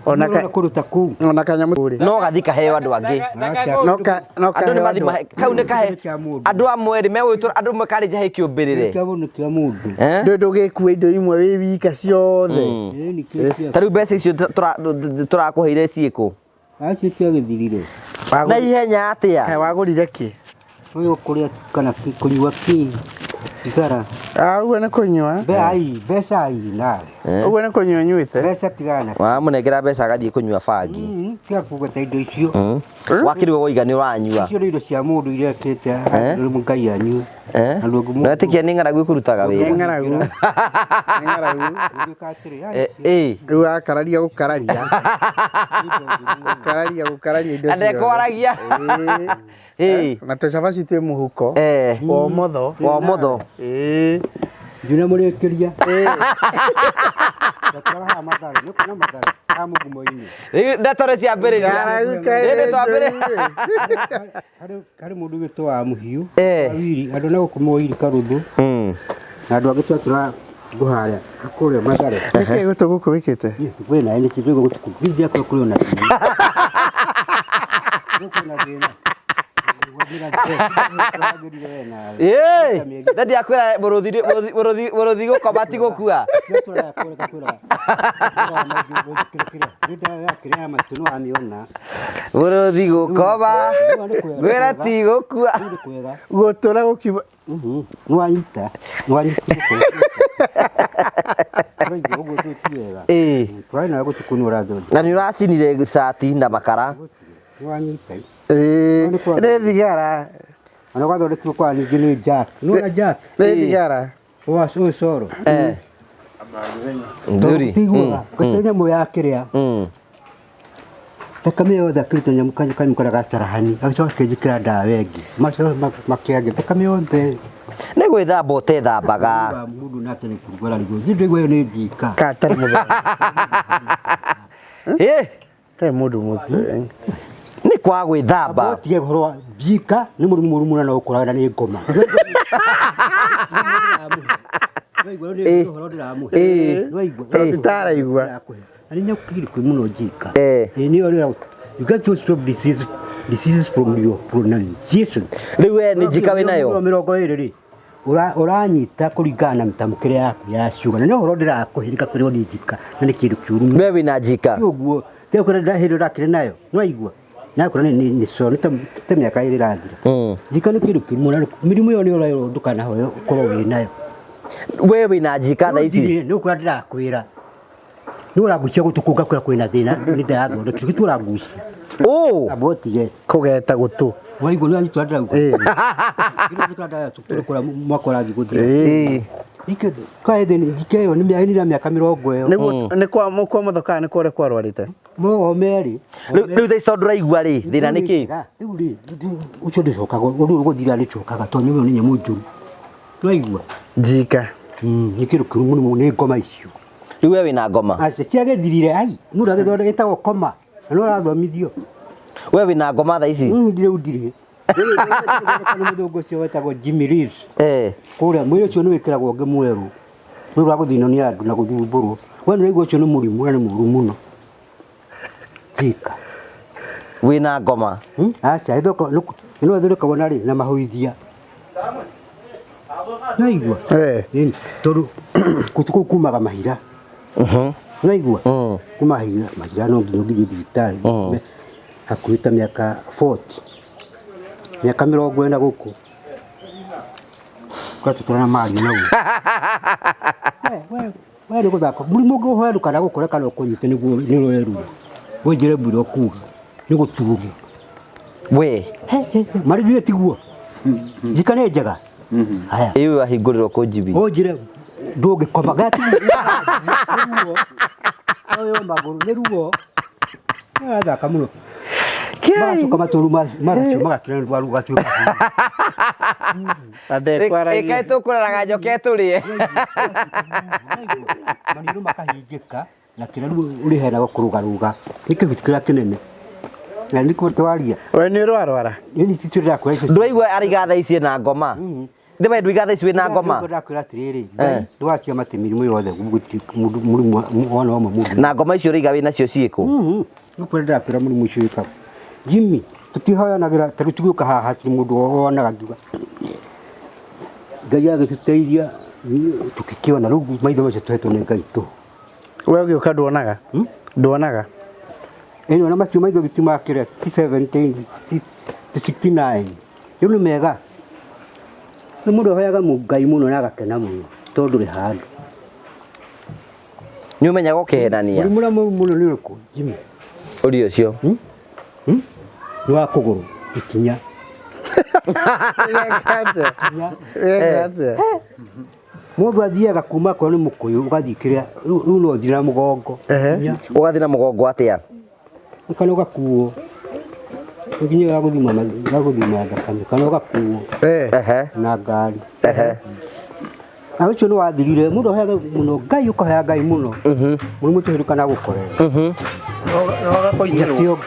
ona kuruta ku ona kanyamuri no gathika heo andu angi andu ni mathima kau ni kahe andu amwe ri megwitura andu makari jahe kiumbirire kiabono kia mundu ndu gikue indo imwe wi wika ciothe tariu mbeca icio turakuheire ciiku acio cia githirire na ihenya atia kai wagurire ki uyu kuria kana kunyua ki Tikara. Uwe na kunywa. Besa ai nawe. Uwe na kunywa nyuite. Besa tigana. Wa munengera besa agathie kunywa bangi. Tia kugata indo icio. Wakiri we woiga ni uranyua. Icio indo cia mundu iria kete mukai anyu. Na tikia ni ngaragu kurutaga wira. Ngaragu. Riu akararia gukararia. Gukararia indo icio. Ande kwaragia. Na tucabaci twi muhuko. Wa motho. Juna murekeria. Ndakara matari, no kana matari. Amugumo-ini. Ndatore cia mbere. Ndio twambere. Hari mundu gitwa amuhiu. Awiri, andu na gukumoiri karuthu. Na andu agitwa tura guharia. Akuria matari. Eke gutu guku wikite. Wena ni kitu gutu. Ndia kwa kuriona. Dadi akwira muruthi gukoma ti gukua. Muruthi gukoma gwira ti gukua. Gutura gukiba. Nwanyita. Twaina gutukunura thoni. Na ni uracinire sati na makara. Nwanyita. Ne thigara. Ana gwathondekirwo kwa ningĩ nĩ Jack. Nũna Jack. Ne thigara. Ũyũ coro. Nzuri. Tigua. Gũtirĩ nyamũ ya kĩrĩa. Thakame yothe akĩruta nyamũ kanyũ karĩa gacarahani. Agacoka akĩnjĩkĩra ndawa ĩngĩ. Macio makĩange thakame yothe. Nĩ gwĩthamba ũtethambaga. Mũndũ nake nĩ kũrugũra riguo. Ndĩrigwo ĩyo nĩ njika. Katari mũthenya. Kaĩ mũndũ muthi. Ni kwa gwithamba botige horo njika ni mũrimũ mũru mũno na ũkũraga nĩ ngoma Titaraigua ani nyakiri kwĩ mũno njika ni ori you got to stop diseases from your pronunciation rĩu we ni njika wĩ nayo 20 ri uranyita kũringana na mĩtamũkĩre yaku ya ciuga na nĩ ũhoro ndĩrakũhĩrĩka kwĩrwo nĩ njika na nĩ kĩndũ kĩũru we wĩ na njika ũguo teo kwĩra ndahĩrwo ndakĩrĩ nayo no igua na kuna ni so ta miaka iri rathira njika nĩ kĩndũ kĩũru mũno mĩrimũ ĩyo nĩ ũrayo ndukana hoyo ũkorwo wĩ nayo we wĩ na njika tha ici nĩ ũkũra ndĩrakwĩra nĩ ũrangucia gũtũkũnga kwĩra kwĩna thĩna nĩ ndĩrathondekire gĩtũ ũrangucia abotige kũgeta gũtũ waigua nĩ anyitwo ndĩrauga tũkũra mwaka ũrathiĩ gũthira kae thĩni njika ĩyo nĩ mĩaka 20 nĩ kwa mũthoka nĩ kũrĩa kwarwarĩte mo meri rĩu tha ici ndũraigua rĩ thĩna nĩ kĩ rĩu rĩ ucio ndĩcokaga ũndũ gũthira ndĩcokaga tondũ nĩ nyamũ njũru ndũraigua njika nĩ kĩndũ kĩũru mũno nĩ ngoma icio rĩu we wĩ na ngoma acio ciagĩthirire ai mũndũ agĩthondeka ĩtagwo koma na nĩ ũrathomithio we wĩ na ngoma tha ici rĩu ndirĩ mũthũngũ ũcio wetagwo Jimmy Reeves kũrĩa mwĩrĩ ũcio nĩ wĩkĩragwo ũngĩ mwerũ nĩ ũragũthinwo nĩ andũ na gũthumbũrwo we nĩ ũraigua ũcio nĩ mũrimũ na nĩ mũru mũno njika wĩ na ngoma acha ithoko nĩ wathũrĩkagwo na rĩ na mahoithia naigua tondũ kũtukũ kumaga mahira naigua kuma mahira no nginya ũthiĩ thibitarĩ hakuhĩ ta mĩaka 40 mĩaka 40 gũkũ twatũtũrana mario naguo we nĩ gũthaka mũrimũ ũngĩ ũherũka na gũkũreka na ũkũnyite nĩ ũrerura wenjere mbura ũkuga nĩ gũturia we marithie tiguo njika nĩ njega haya ĩyo ahingũrĩrwo kũ jibi ũnjire ndũngĩkoma gati ũyũ magũrũ nĩ ruo thaka mũno macoka matũru maracio magakĩra ndwaru gatuĩka ĩkaĩ tũkũraraga njoke tũrĩe maniũrũ makahingĩka na kĩrĩa ũrĩhe na kũrũgarũga nĩ kĩhuti kĩrĩa kĩnene na nĩ kũrĩ twaria we nĩ ũrwarwara nĩ titũ ndakũra ndũraigua araiga tha ici na ngoma Ndiwe ndwiga thaici wina ngoma. Ndakwira atiriri, Ngai ndwacia mate mirimu yothe murimu wana wa mundu. Na ngoma icio riga wina cio ciiku. Nukwenda ndakwira murimu ucio wika. Jimmy, tutihoyanagira tarutiguka haha ti mundu wonaga ngiuga. Ngai agituteithia tukikiona rugu maitho macio tuhetwo nĩ Ngai tu. Wewe ugiuka nduonaga? Nduonaga? Eno na macio maitho gitimakire 17 69. Yo nĩ mega. Nĩ mũndũ ahoyaga Ngai mũno na agakena mũno tondũ ri handu. Nĩ umenyaga ũkĩhenania. Mũrimũ mũno nĩ ũrĩkũ Jimmy? Ũrio ũcio. Nĩ wa kũgũrũ ikinya. Mũndũ athiaga kuma kwa nĩ mũkũyũ ũgathiĩ kĩrĩa rĩu no thira mũgongo. Ũgathiĩ na mũgongo atĩa? Kana ũgakuo. Nginya gũthima thakame kana ũgakuo. Na ngari. Na ũcio nĩ wathirire mũndũ ahoyaga mũno Ngai ũkahoya Ngai mũno. Mũrimũ ũcio kana gũkorera. Ũgakoinyerwo.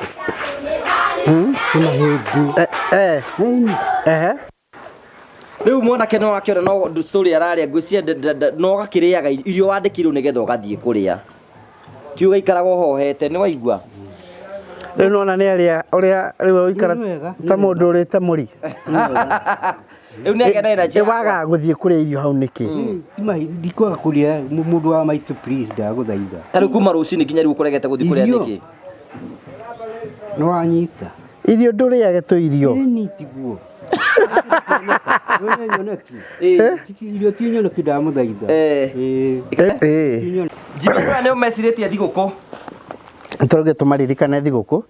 Riu mwanake no akiona no story araria ngwĩcia no gakĩrĩaga irio wandĩkirwo nĩgetha ũgathiĩ kũrĩa. Ti ũgaikaraga ũhohete nĩ waigua. Rĩu nona nĩ arĩa ũrĩa rĩu ũikara ta mũndũ ũrĩte mũri. Rĩu nĩ agenda na njĩra. Waga gũthiĩ kũrĩa irio hau nĩkĩ? Ndikwaga kũrĩa mũndũ wa maitũ please ndagũthaitha. Tarĩu kuma rũcinĩ nginya rĩu ũkoregete gũthiĩ kũrĩa nĩkĩ? Nĩ wanyita. Irio ndũrĩage tu irio. Ni tiguo. Irio ti nyoneki ndamũthaitha. Jimmy nĩ ũmecirĩtie thigũkũ. Tũrũge tũmaririkane thigũkũ.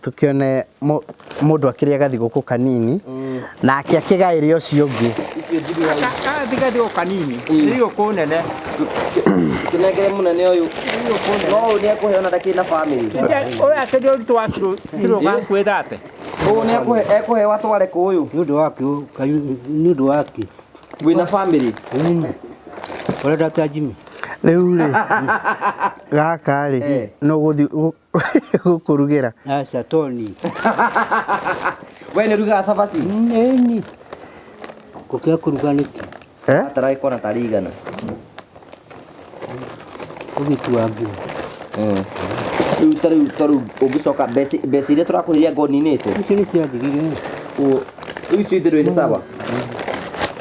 Tukione mũndũ akĩrĩaga thigũkũ kanini nake akĩgaĩre ũcio ũngĩ. Icio Jimmy tiga thigũkũ kanini thigũkũ nene. Kinengere mũnene ũyũ. No nĩ ekũhe ona ndakĩ na family. Oya akĩrĩ ũritũ wa kiro gakwĩthate. Nĩ ekũhe watware kũ ũyũ? Nĩ ũndũ wake nĩ ũndũ wake. Wĩna family. Ũrenda ta Jimmy. Rĩu rĩ gaka rĩ no gũthiĩ gũkũrugĩra. Aca Tony. We nĩ rugaga cabaci? Nĩ. Gũkĩa kũruga nĩkĩ? Atarai kona tarigana. Ũgĩtua ngima. Rĩu ũngĩcoka mbeca iria tũrakũrĩria ngoninĩte. Icio nĩ ciathirire. Rĩu icio itherũ nĩ sawa.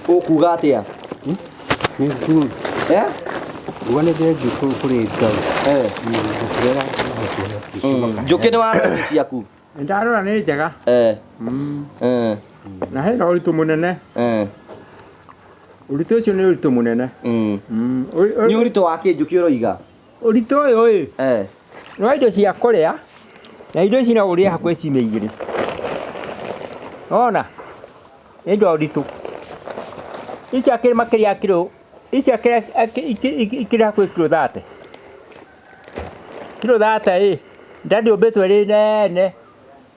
Ũkuga atĩa? Uga nĩ ndĩrĩ kũrĩ Ngai. Njũkĩ nĩ warora ciaku? Ndarora nĩ njega. Na hena ũritũ mũnene. Ũritũ ũcio nĩ ũritũ mũnene. Nĩ ũritũ wa kĩ njũkĩ ũroiga? Ũritũ ũyũ no indo cia kũrĩa na indo ici no ũrĩa hakuhĩ cime igĩrĩ. Ona nĩ indo ũritũ. Ici akĩrĩ makĩria kiro. Ici ikĩrĩ hakuhĩ kiro 30. Kiro 30 ndadi ũmbĩtwo ĩrĩ nene.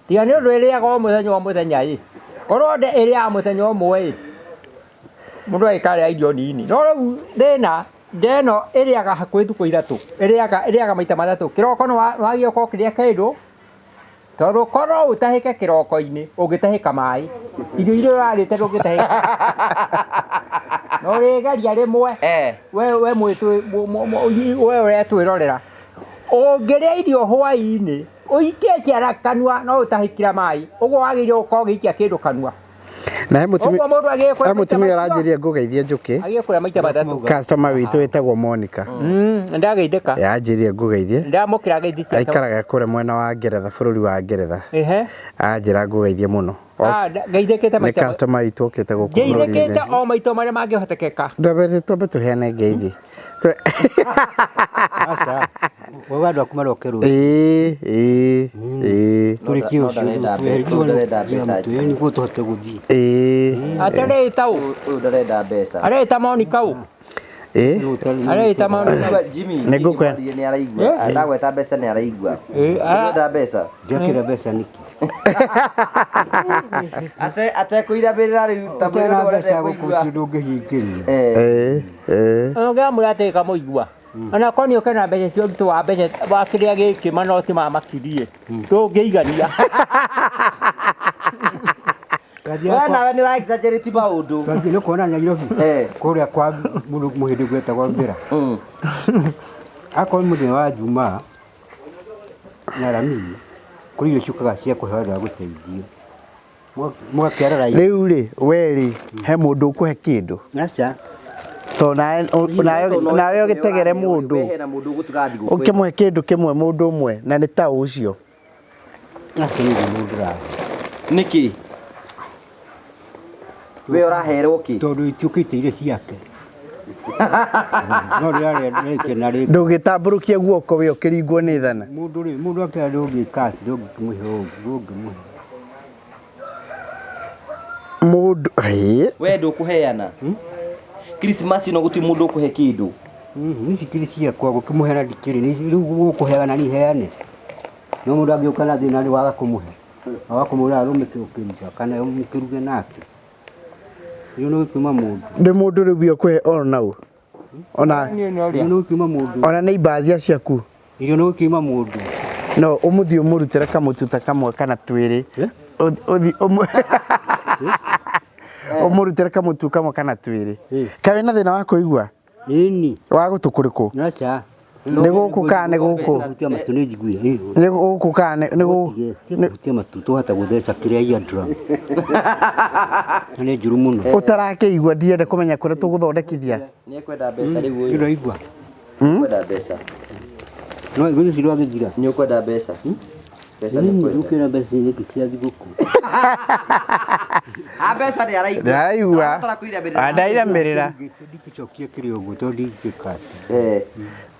Tiga nĩ ũndũ ĩrĩaga o mũthenya korwo ĩrĩaga mũthenya ũmwe mũndũ agĩkarĩa irio nini. No rĩu thĩna ndeno ĩrĩaga hakuhĩ thikũ 3. Ĩrĩaga maita 3. Kĩroko nĩwagĩrĩirwo gũkorwo ũkĩrĩa kĩndũ tondũ korwo ũtahĩke kĩroko-inĩ ũngĩtahĩka maĩ. Irio iria ũrarĩte ndũngĩtahĩka. No rĩgeria rĩmwe we mwĩtũ we ũretwĩrorera. Ũngĩrĩa irio hwaĩ-inĩ ũikie ciara kanua no ũtahĩkĩra maĩ. Ũguo wagĩrĩirwo gũkorwo ũgĩikia kĩndũ kanua. Na he mũtumia aranjĩria ngũgeithie njũkĩ. Agĩkũrĩa maita 3. Customer witũ wĩtagwo Monica. Ndageithĩka. Yanjĩria ngũgeithie. Ndamũkĩra ngeithi ciake. Aikaraga kũrĩa mwena wa Ngeretha, bũrũri wa Ngeretha. Anjĩra ngũgeithie mũno. Geithĩkĩte maita. Nĩ customer witũ ũkĩte gũkũ bũrũri-inĩ. Geithĩkĩte o maita marĩa mangĩhotekeka. Twambe tũheane ngeithi. Wewe ndo akumara okeru. Turikio ni kuto hote guthi. Atare tau. Ndarenda mbeca. Areta Monica u. Areta Monica Jimmy. Nĩ araigua. Ndagweta mbeca nĩ araigua. Ndarenda mbeca. Jakira mbeca niki. Ate kuirabĩrĩra rĩu ta mwĩrĩ ũrĩa kũigua. Ngamwĩra atĩ kamũigua. Ona konio kana mbeca cio mtu wa mbeca wa kĩrĩa gĩkĩ manoti ma makirie. Tũngĩigania. Wewe nawe ni wa exaggerate maundu. Twathi no kuona Nairobi. Kuria kwa mundu muhindi gwetagwo Mbira. Akoro muthenya wa Juma Nyaramiri kuri iyo cukaga cia kuhera guteithio. Mwakerera Riu ri weri he mundu ukuhe kindu. Acha. To nawe ugitegere mundu. Ukimuhe kindu kimwe mundu umwe na ni ta ucio. Niki we uraherwo ki tondu itiukite ire ciake no rĩarĩ nari ndũgĩtamburukia guoko we ũkĩringwo nĩ thana mundu akĩra ndũngĩka atĩ ndũngĩkĩmũhe ndũngĩmũhe mundu we ndũkũheana Christmas no gũtĩ mundu ũkũhe kĩndũ nĩci kĩrĩ ciakwa gũkĩmũhera ndikĩrĩ rĩu gũkũheana ni heane no mundu angĩũka na thĩna nĩ waga kũmũhe waga kũmũra arũme kĩruka kana mũkĩruge nake rĩu no gũkiuma mundu ndĩ mundu rĩu bio kũhe onau ona no gũkiuma mundu ona nĩ ibazia ciaku irio no gũkiuma mundu no ũmũthĩ ũmũrutĩre kamũtuta kamwe kana twĩrĩ ũmũrutĩre kamũtu kamwe kana twĩrĩ kawe na thĩna wa kũigua ĩni wa gũtũ kũrĩkũ acha nĩ gũkũ kana nĩ gũkũ hutia matu nĩ njiguire nĩ gũkũ kana nĩ gũkũ hutia matu tuhata gutheca kĩrĩa ia drum nĩ njuru mũno ũtarakĩigua ndiende kũmenya kũrĩa tũgũthondekithia nĩ kwenda mbeca rĩu ũyũ ndĩraigua kwenda mbeca no igũnĩ cirwa gĩthira nĩ kwenda mbeca mbeca nĩ kwenda ukĩra mbeca nĩ kĩcia thigũkũ mbeca nĩ araigua ndaigua andairamĩrĩra ndikicokie kĩrĩ ũguo tondũ ndingĩka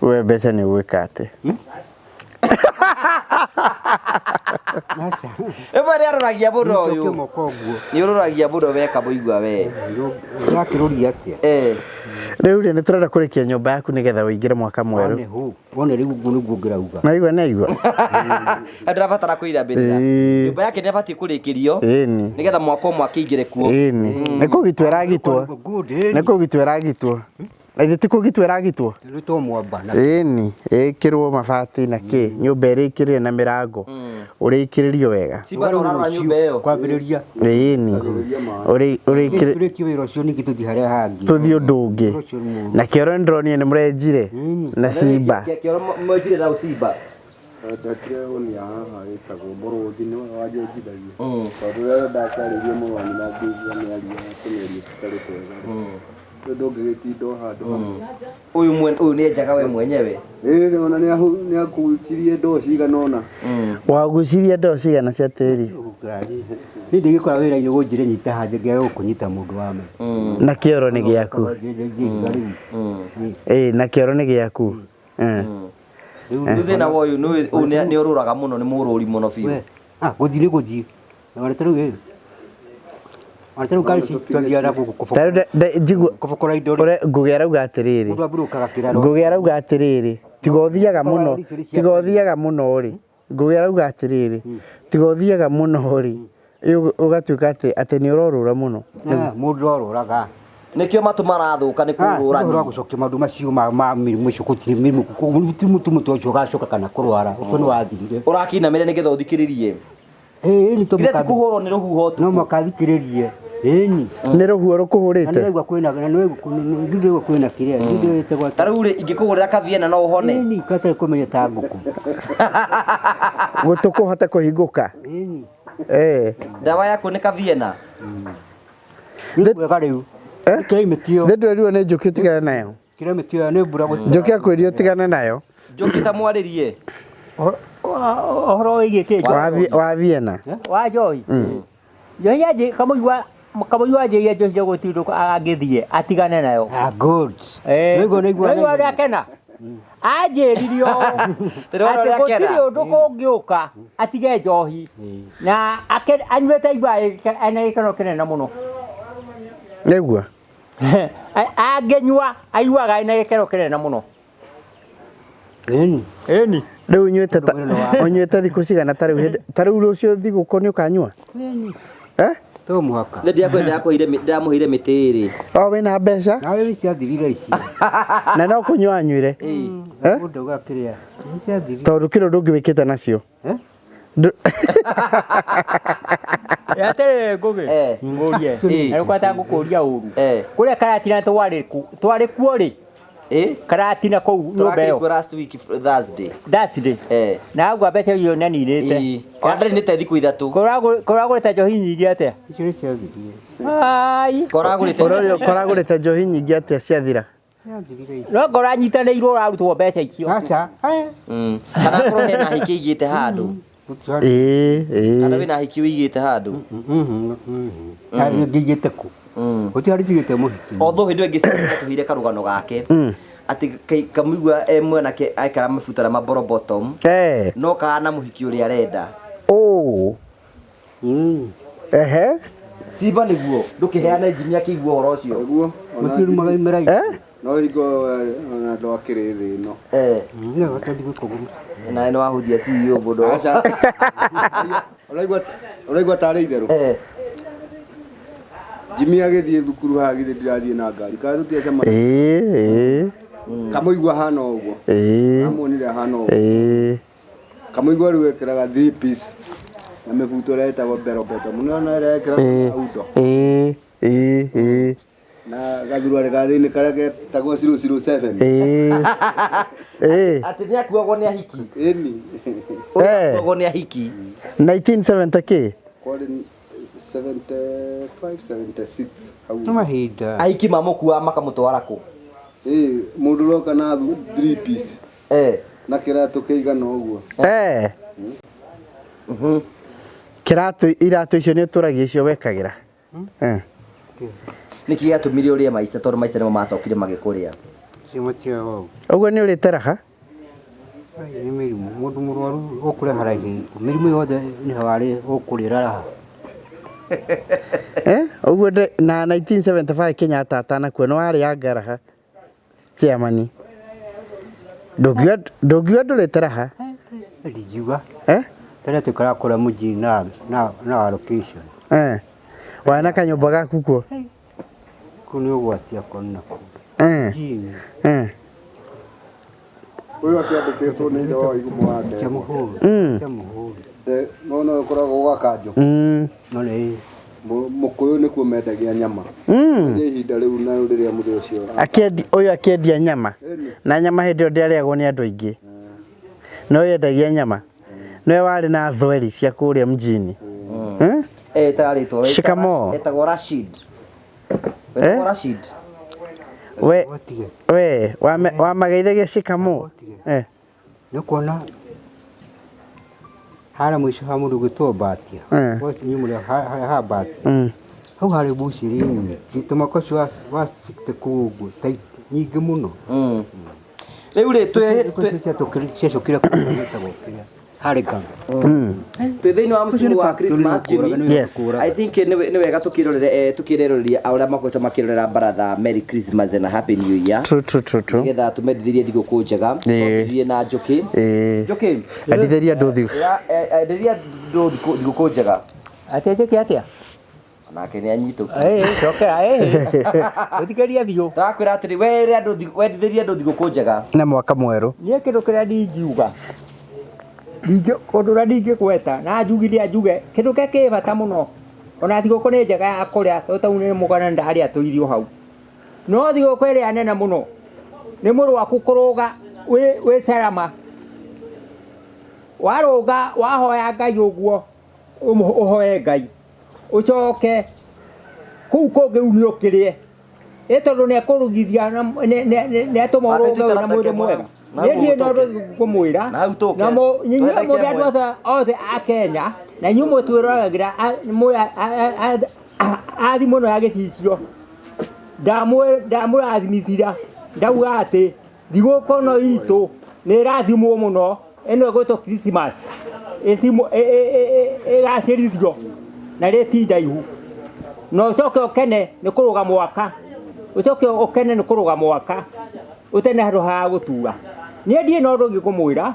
we mbeca nĩ ũgwĩka atĩ ĩmwe nĩ aroragia mũno ũyũ nĩ ũroragia mũno weka mũigua we ũrakĩroria atĩa rĩu nĩ tũrenda kũrĩkia nyũmba yaku nĩgetha ũingĩre mwaka mwerũ wone rĩu ũguo nĩguo ngĩrauga naigua naigua ndĩrabatara kũira mbĩrĩra nyũmba yake nĩ abatiĩ kũrĩkĩrio nĩgetha mwaka ũmwe akĩingĩre kuo nĩ kũgitwo ĩragitwo nĩ kũgitwo ĩragitwo na ithe ti kũgitwo ĩragitwo nĩ to mwamba ĩni ĩkĩrwo mabati na kĩ nyũmba ĩrĩkĩrĩre na mĩrango ũrĩkĩrĩrio wega Simba no ũrarora nyũmba ĩyo kwambĩrĩria ĩni ũrĩkĩrĩrio wĩra ũcio ningĩ tũthiĩ harĩa hangĩ tũthiĩ ũndũ ũngĩ na kĩoro nĩndĩronire nĩ mũrenjire na Simba kĩoro mwenjire na Simba ndakire ũni haha ĩtagwo mũrũthi nĩ wanjenjithagia tondũ rĩrĩa ndakarĩrie mũrwani na ngĩigua nĩ aria kũmeria tũtarĩ twega ndũngĩgĩtinda handũ ũyũ nĩ enjaga we mwenyewe ona nĩ akucirie ndoo cigana ũna wagucirie ndoo cigana cia tĩri nĩ ndĩgĩkora wĩra-inĩ gũnjĩre nyita handũ ngĩaga gũkũnyita mũndũ wa me na kĩoro nĩ gĩaku na kĩoro nĩ gĩaku rĩu thĩna wa ũyũ nĩ ũrũraga mũno nĩ mũrũri mũno biũ gũthiĩ nĩ gũthiĩ wareta rĩu wareta rĩu ngari citwathia na kũbokora indo ngũgĩa rauga atĩrĩrĩ ngũgĩa rauga atĩrĩrĩ tiga ũthiaga mũno tiga ũthiaga mũno rĩ ngũgĩa rauga atĩrĩrĩ tiga ũthiaga mũno rĩ ũgatuĩka atĩ nĩ ũrorũra mũno mũndũ orũraga nĩkĩo matũ marathũka nĩ kũrũrania gũcokia maũndũ macio ma mĩrimũ icio gũtirĩ mĩrimũ mũtũ ũcio ũgacoka kana kũrwara ũcio nĩ wathirire ũrakinamĩre nĩgetha ũthikĩrĩrie ĩni to kũhũrwo nĩ rũhuho no makathikĩrĩrie ĩni nĩ rũhuho rũkũhũrĩte nĩgua kwĩna kĩrĩa ta rĩu ingĩkũgũrĩra kaviena no ũhone ĩni katarĩ kũmenya ta ngũkũ gũtũkũhota kũhingũka ndawa yaku nĩ kaviena nĩwega rĩu ndĩndwerirwo nĩ njũkĩ ũtigane nayo njũkĩ akwĩrio ũtigane nayo njũkĩ ta mwarĩrie ũhoro wĩgiĩ kĩĩ wa Viena wa Joy Joy aje kamũigua anjĩria Joy gũtindũka agĩthiĩ atigane nayo nĩguo akena anjĩririo atĩ gũtirĩ ũndũ kũngĩũka atige njohi na anyuĩte igua ena gĩkeno kĩnene mũno nĩguo angĩnyua aiguaga ena gĩkeno kĩnene mũno ĩni rĩu ũnyuĩte thikũ cigana ta rĩu rũciũ thigũkũ nĩ ũkanyua to mũhaka ndĩramũheire mĩtĩ ĩrĩ wĩna mbeca nawe nĩ ciathirire ici na no kũnyua anyuire ũndauga kĩrĩa tondũ kĩro ndũngĩ wĩkĩte nacio Yatere ngugi. Ngurie. Ari kwata ngukuria uru. Kuria karatina twari kuo ri. Karatina kou nyombeyo. Last week Thursday. Thursday. Na agwa mbeca iyo naninite. Wandari nite thiku ithatu. Koragurite njohi nyingi atia. Icio nĩ ciathirie. Ai. Koragurite njohi nyingi atia ciathira. No ngoranyitanĩirwo ũrarutwo mbeca icio. Aca. Kana korwo hena hiki igite handu. Kana wina hiki uigite handu. Harĩ ngigĩte ku. Gũtiarĩ njigĩte mũhiki. Although hĩndĩ ĩngĩ cĩna tuhire karugano gake. Ati kamigwa mwanake aikara mafuta na maboro bottom. No kana muhiki ũrĩa arenda. Simba nĩguo ndũkĩheane njimia kĩigua ũhoro ũcio. Nĩguo. Mũtirumaga imerai. No hingo na ndo akĩrĩ thĩ ĩno. Nĩ gatathi gwĩkũgũru. Na nĩ wahũthia CEO mũndũ. Aca. Ũraigua tarĩ itherũ. Jimmy agĩthiĩ thukuru haha githĩ ndirathiĩ na ngari. Kaĩ tũtiacemania. Kamũigua hana ũguo. Amuonire hana ũguo. Kamũigua rĩu ekĩraga 3 piece. Na mĩbuto ĩrĩa ĩtagwo berobeto. Mũnona ĩrĩa ekĩraga auto. Na gathurwa gathĩinĩ karĩa getagwo 007. Ati nĩ akuagwo nĩ ahiki. Ĩni. Akuagwo nĩ ahiki. 1970 kĩ? Kwarĩ 75, 76. Nĩ mahinda. Ahiki mamũkua makamũtwara kũ? Mũndũ ũroka na 3 piece. Na kĩratũ kĩigana ũguo. Iratũ icio nĩ ũtũragia icio wekagĩra. Nĩkĩ gĩatũmire ũrĩe maica tondũ maica nĩmo macokire magĩkũrĩa. Ũguo nĩ ũrĩte raha? Nĩ mĩrimũ. Mũndũ mũrwaru ũkũrĩa haraihu. Mĩrimũ yothe nĩ warĩ ũkũrĩra raha. Ũguo na 1975 Kenyatta atanakuo nĩ warĩanga raha. Chairman. Ndũngiuga ndũrĩte raha? Ndiuga. Tena tũkarakũra mũji na location. Wana kanyũmba gaku kuo? Kũu nĩ ũgwati akwa nakuo. Ũyũ akĩandĩkĩtwo nĩ ithe wa igumo wake. Kĩamũhũri. No ũkoragwo gwa kanjũ. No nĩ Mũkũyũ nĩkuo mendagia nyama. Nĩ ihinda rĩu na rĩrĩa mũthĩ ũcio. Ũyũ akĩendia nyama. Na nyama hĩndĩ ĩyo ndĩarĩagwo nĩ andũ aingĩ. No yendagia nyama. Nĩwe warĩ na thweri cia kũrĩa mjini. Tarĩtwo. Shikamo. Etagwo Rashid. Etagwo Rashid. We wamageithagia shikamo. Nĩ kuona hara mwisho ha mũndũ gwĩtwo Batia. Nyumũrĩa ha Batia. Hau harĩ bucĩrĩ nyingĩ. Tũmakoci wa kũu ũguo nyingĩ mũno. Rĩu rĩ twĩcokire kũgwĩtagwo kĩrĩa harĩ kanga. Twĩ thĩinĩ wa msimu wa Christmas, Jimmy. Yes. I think nĩ wega tukĩrĩrĩria arĩa makoretwo makĩrorera Baratha Merry Christmas and a Happy New Year. True. Nĩgetha tũmendithĩrie thigũkũ njega. Tũmendithĩrie na njũkĩ. Njũkĩ. Endithĩria ndũthi. Endithĩria thigũkũ njega. Atĩa? Nake nĩ anyitũku. Cokera ũthikĩria biũ. Tũrakwĩra atĩrĩ wendithĩrie andũ thigũkũ njega. Na mwaka mwerũ. Niĩ kĩndũ kĩrĩa ndingiuga. Ũndũ ũrĩa ndingĩgweta na njugithia njuge kĩndũ kĩrĩa kĩ bata mũno. Ona thigũkũ nĩ njega ya kũrĩa tondũ nĩ mũgana ndarĩa tũirio hau. No thigũkũ ĩrĩa nene mũno nĩ mũrwaku kũrũga wĩ Serama. Warũga wahoya Ngai ũguo ũhoe Ngai. Ucoke kuu kũngĩ uniũkĩrĩe tondũ nĩ ekũrugithia nĩ atũma ũrũge na mwĩrĩ mwega. Niĩ no ngũmwĩra na nyinyi mũndũ andũ othe a Kenya na inyuĩ mũtwĩroragĩra athimũ no ya gĩcicio ndamũrathimithia ndauga atĩ thigũkũ no itũ nĩ ĩrathimwo mũno ĩno ĩgwĩtwo Christmas ĩgacĩrithio na rĩti ndaihu no ũcoke ũkene nĩ kũrũga mwaka ũcoke ũkene nĩ kũrũga mwaka ũtene handũ ha gũtura. Niĩ ndiĩ na ũndũ ũngĩ ngũmwĩra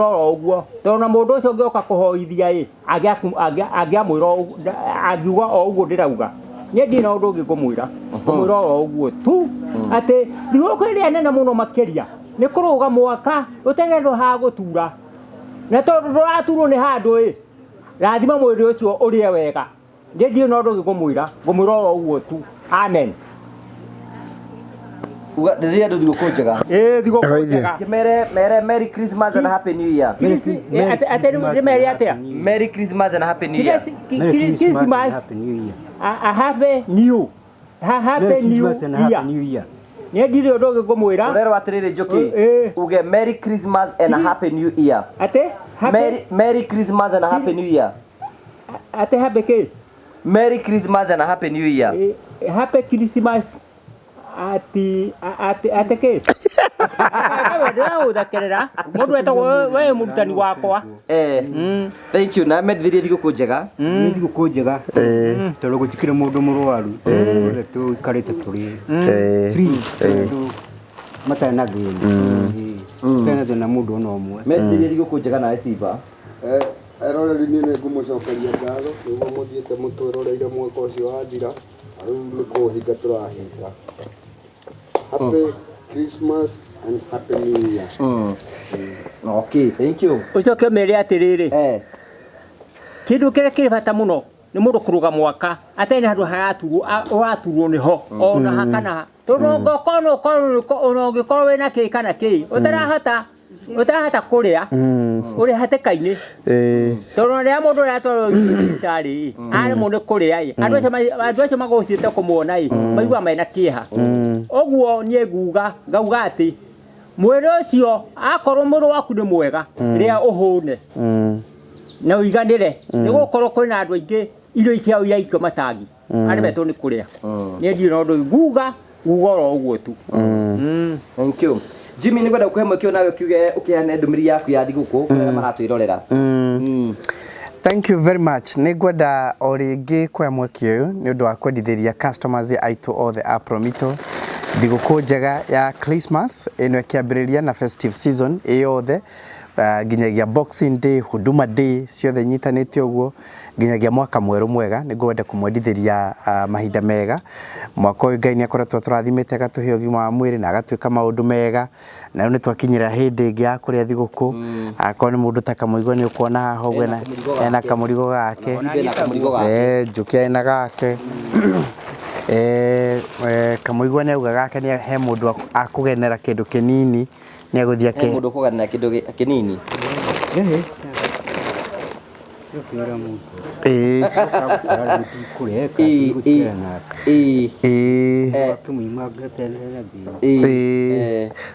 o ũguo tondũ na mũndũ ũcio ũngĩoka kũhoithia angiuga o ũguo ndĩrauga. Niĩ ndiĩ na ũndũ ũngĩ ngũmwĩra o ũguo tu atĩ thigũkũ ĩrĩa nene mũno makĩria nĩ kũrũga mwaka ũtene handũ ha gũtura na tondũ ndũraturwo nĩ handũ rathima mwĩrĩ ũcio ũrĩe wega Ndio no ndo ngomwira ngomwira uguo tu amen uga ndithia ndu Thigukuu njega Thigukuu njega mere Merry Christmas and Happy New Year ate Merry atia Merry Christmas and Happy New Year Christmas a happy new year nä ndire å ndå å gä ngå mwä ra å rerwo atä rä rä njå kä uge Merry Christmas and a Happy New Year atä Merry Christmas and a Happy New Year atä happy kä Merry Christmas and a Happy New Year happy Christmas ati kä ndä raåthakerera må ndå etagwo we må rutani wakwa thank you na mendithirie Thigukuu njega nä Thigukuu njega tondå gå tikire må ndå må rwaru othe tå ikarä te tå rä matarä na thä na thä na må ndå ona å mwe mendithirie Thigukuu njega nawe Simba eroreri niä nä ngå må cokeria ngatho nä guo må thiä te må twä roreire mwaka å cio wathira rä u nä kå hinga tå rahinga Happy Christmas and Happy New Year. Okay, thank you. Ucoke mere atiriri. Kindu kire kire bata muno ni mundu kuruga mwaka atene handu haraturwo ni ho ona hakana tondu ngokono ngikorwo wina ki kana ki utarahata kuria uri hatikaini tondu ria mundu ratoro ndari ari mundu kuria andu acio magocite kumuona maigua mena kieha oguo nie ngauga ati mwere ucio akorwo muru waku ni mwega ria uhune na uiganire ni gukorwo kwina andu aingi irio icio yaikio matangi ari beto ni kuria nie ndio no ndu nguga ro uguo tu thank you Jimmy ni gwenda kuhemwe kio nawe kiuge ukiane ndumiri yaku ya Thigukuu kwa maratwirorera Thank you very much. Nĩ ngwenda o rĩngĩ kwa mwaki ũyũ nĩ ũndũ wa kwendithĩria customers aitũ othe a Promotional Thigukuu njega ya Christmas ĩno ĩkĩambĩrĩria na festive season ĩyothe nginyagia Boxing Day, Huduma Day ciothe nyitanĩte ũguo nginyagia mwaka mwerũ mwega nĩ ngwenda kũmwendithĩria mahinda mega mwaka ũyũ Ngai nĩ akoretwo tũrathimĩte agatũhe ũgima wa mwĩrĩ na agatwĩka maũndũ mega na rĩu nĩ twakinyĩra hĩndĩ ĩngĩ ya kũrĩa Thigukuu akorwo nĩ mũndũ ta Kamũigua nĩ ũkuona haha ũguo ena kamũrigo gake Njũkĩ ena gake Kamũigua nĩ auga gake nĩ he mũndũ akũgenera kĩndũ kĩnini nĩ agũthia ke mũndũ kũgenera kĩndũ kĩnini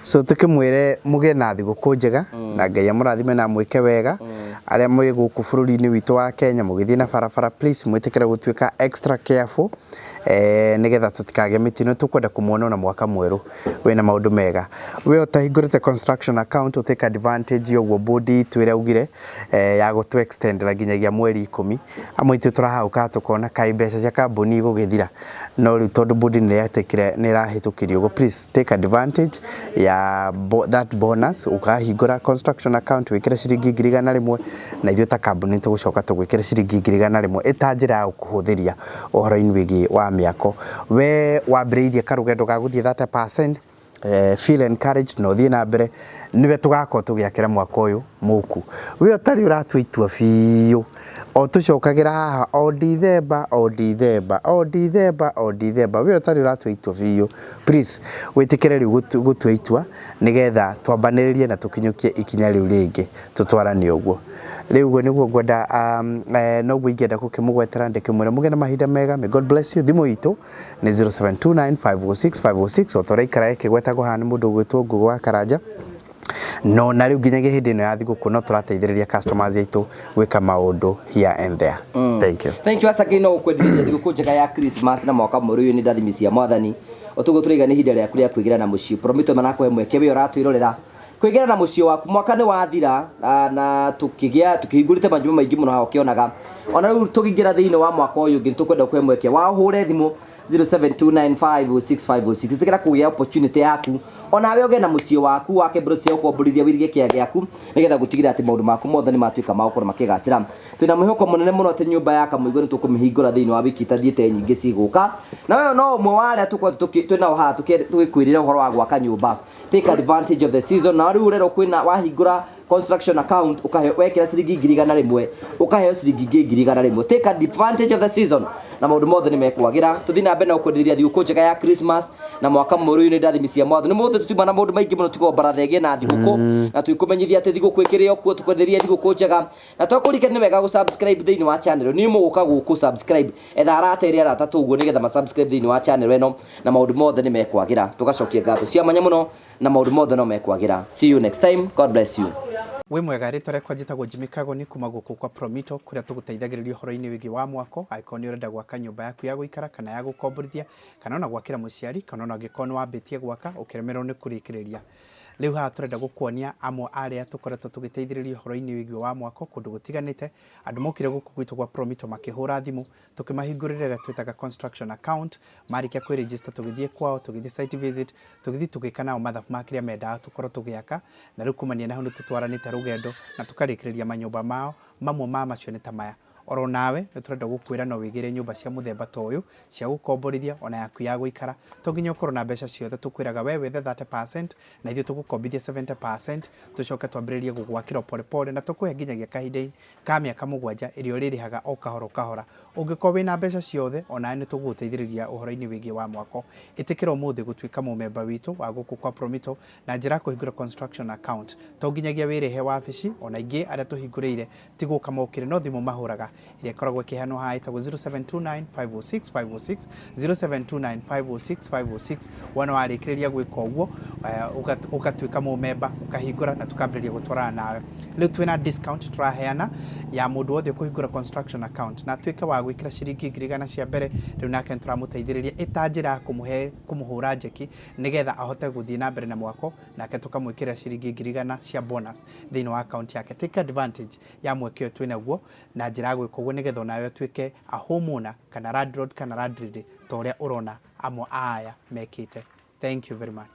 so tukimwire muge na Thigukuu njega na Ngai amũrathime na mwĩke wega arĩa mwĩ gũkũ bũrũri-inĩ witũ wa Kenya mũgĩthiĩ na barabara please mwĩtĩkĩre gũtuĩka extra careful nigetha tutikage mitino tukwenda kumuona na mwaka mweru wena maundu mega we utahingurite construction account utake advantage yoguo body twire ugire ya go to extend la ginyagia mweri 10 amwe itu turahauka tukona kai mbeca cia kambuni igugithira no ri tondu body ni yatekire ni rahitukirio go please take advantage ya that bonus ukahingura construction account wikire ciringi 100 na ithuĩ ta kambuni tugucoka tugwikire ciringi 100 itanjira ya kuhuthiria ohoro-ini wigi wa miako we wambĩrĩirie karugendo ga gũthiĩ 30% feel encouraged no thiĩ na mbere niwe tugakorwo tũgĩakĩra mwaka ũyũ mũku we ũtarĩ ũratua itua biũ o tũcokagĩra haha o December we ũtarĩ ũratua itua biũ please wĩtĩkĩre rĩu gũtua itua nĩgetha twambanĩrĩrie na tũkinyũkie ikinya rĩu rĩngĩ tũtwarane ũguo rĩu ũguo nĩguo ngwenda noguo ingĩenda gũkĩmũgwetera ndĩkĩmwĩra mũgĩe na mahinda mega may God bless you thimũ itũ nĩ 0729506506 o tũrĩa ikara ĩkĩgwetagwo haha nĩ mũndũ ũgwĩtwo Ngũgũ wa Karanja no na rĩu nginyagia hĩndĩ ĩno ya Thigũkũ no tũrateithĩrĩria customers aitũ gwĩka maũndũ here and there thank you Asake no kwendithĩria Thigũkũ njega ya Christmas na mwaka mwerũ ũyũ nĩ ndathimi cia Mwathani ũtũgũ tũrĩga nĩ ihinda rĩaku rĩa kwĩgĩra na mũciĩ Promotional manakũhe mweke we ũratwĩrorera kwĩgĩra na mũciĩ waku mwaka nĩ wathira na tũkĩhingũrĩte manjuma maingĩ mũno haha ũkĩonaga ona rĩu tũkĩingĩra thĩinĩ wa mwaka ũyũ ũngĩ tũkwenda kũhe mweke wa ũhũre thimũ 0729506506 ĩtĩkĩra kũgĩa opportunity yaku ona we ũgĩe na mũciĩ waku wake brosi ya ũkomborithia wĩrige kĩa gĩaku nĩgetha gũtigĩra atĩ maũndũ maku mothe nĩ matuĩka ma gũkorwo makĩgacĩra twĩna mwĩhoko mũnene mũno atĩ nyũmba ya Kamũigua nĩ tũkũmĩhingũra thĩinĩ wa wiki itathiĩte nyingĩ cigũka na wewe no ũmwe wa arĩa twĩnao haha tũgĩkwĩrĩra ũhoro wa gwaka nyũmba take advantage of the season na rĩu rero kwĩna wahingũra construction account ukaheo wekira ciringi 1,100 ukaheo ciringi 2,100. Take advantage of the season na maundu mothe ni mekwagira. Tuthi na mbere na kwenderia thigũkũ njega ya Christmas na mwaka mũrũ ni ndathimi cia mothe ni mothe tutuma na maundu maingi muno tigo baratha ĩgĩe na thigũkũ na twikumenyithia ati thigũkũ ĩkĩrĩ o kuo tukwenderia thigũkũ njega na twakurike ni wega gũsubscribe thĩinĩ wa channel ni mũgũka gũkũ subscribe etha arata ĩrĩa arata tũguo nigetha ma subscribe thĩinĩ wa channel ĩno na maundu mothe ni mekwagira tugacokia ngatho cia manya muno na maundu mothe no mekwagira. See you next time. God bless you. We mwega ritwa rekwa njitagwo Jimmy Kagoni kuma guku kwa Promotional kuria tuguteithagiriria horo-ini wigi wa mwako aiko ni urenda gwaka nyumba yaku ya guikara kana ya gukomborithia kana ona gwakira muciari kana ona ngikono wambitie gwaka ukiremerwo ni kurikiriria. Riu haha turenda gukuonia amwe aria tukoretwo tugiteithiriria horo-ini wigi wa mwako kundu gutiganite andu mokire guku gwitu kwa Promotional makihura thimu tukimahingurira ria twitaga construction account marikia kwi register tugithie kwao tugithie site visit tugithie tugika nao mathabu makiria mendaga tukorwo tugiaka na riu kumania na hundu tutwaranite rugendo na tukarikiriria manyumba mao mamwe ma macio ni ta maya. Oro nawe niturenda gukwira no wigire nyumba cia muthemba ta uyu cia gukomborithia ona yaku ya guikara to nginya ukorwo na mbeca ciothe tukwiraga we wethe 30% na ithuĩ tugukombithia 70% tucoke twambĩrĩrie gũgwakĩra pole pole na tukuhe nginyagia kahinda ka mĩaka 7 ĩrĩa ũrĩrĩhaga o kahora kahora. Ũngĩkorwo wĩna mbeca ciothe ona nĩ tũgũgũteithĩrĩria ũhoro-inĩ wĩgiĩ wa mwako. Ĩtĩkĩra ũmũthĩ gũtuĩka mũmemba witũ wa gũkũ kwa Promotional na njĩra kũhingũra construction account to nginyagia wĩrehe wabici ona ingĩ arĩa tũhingũrĩire ti gũka mokĩre no thimũ mahũraga iria ikoragwo ikiheanwo haha ĩtagwo 0729 506 506 0729 506 506 wona warĩkĩrĩria gwĩka ũguo ũgatuĩka mũmemba ũkahingũra na tukambĩrĩria gũtwarana nawe. Rĩu twĩna discount tũraheana ya mũndũ wothe kũhingũra construction account na atuĩke wa gwĩkĩra ciringi 1,000 cia mbere rĩu nake tũramũteithĩrĩria ĩta njĩra ya kũmũhũra njeki nĩgetha ahote gũthiĩ na mbere na mwako nake tũkamwĩkĩra ciringi 1,000 cia bonus thĩinĩ wa account yake. Take advantage ya mweke ũyũ twĩnaguo na njĩra ya gwĩka ũguo nĩgetha onawe ũtuĩke a homeowner kana landlord kana landlady ta ũrĩa ũrona amwe aya mekĩte. Thank you very much.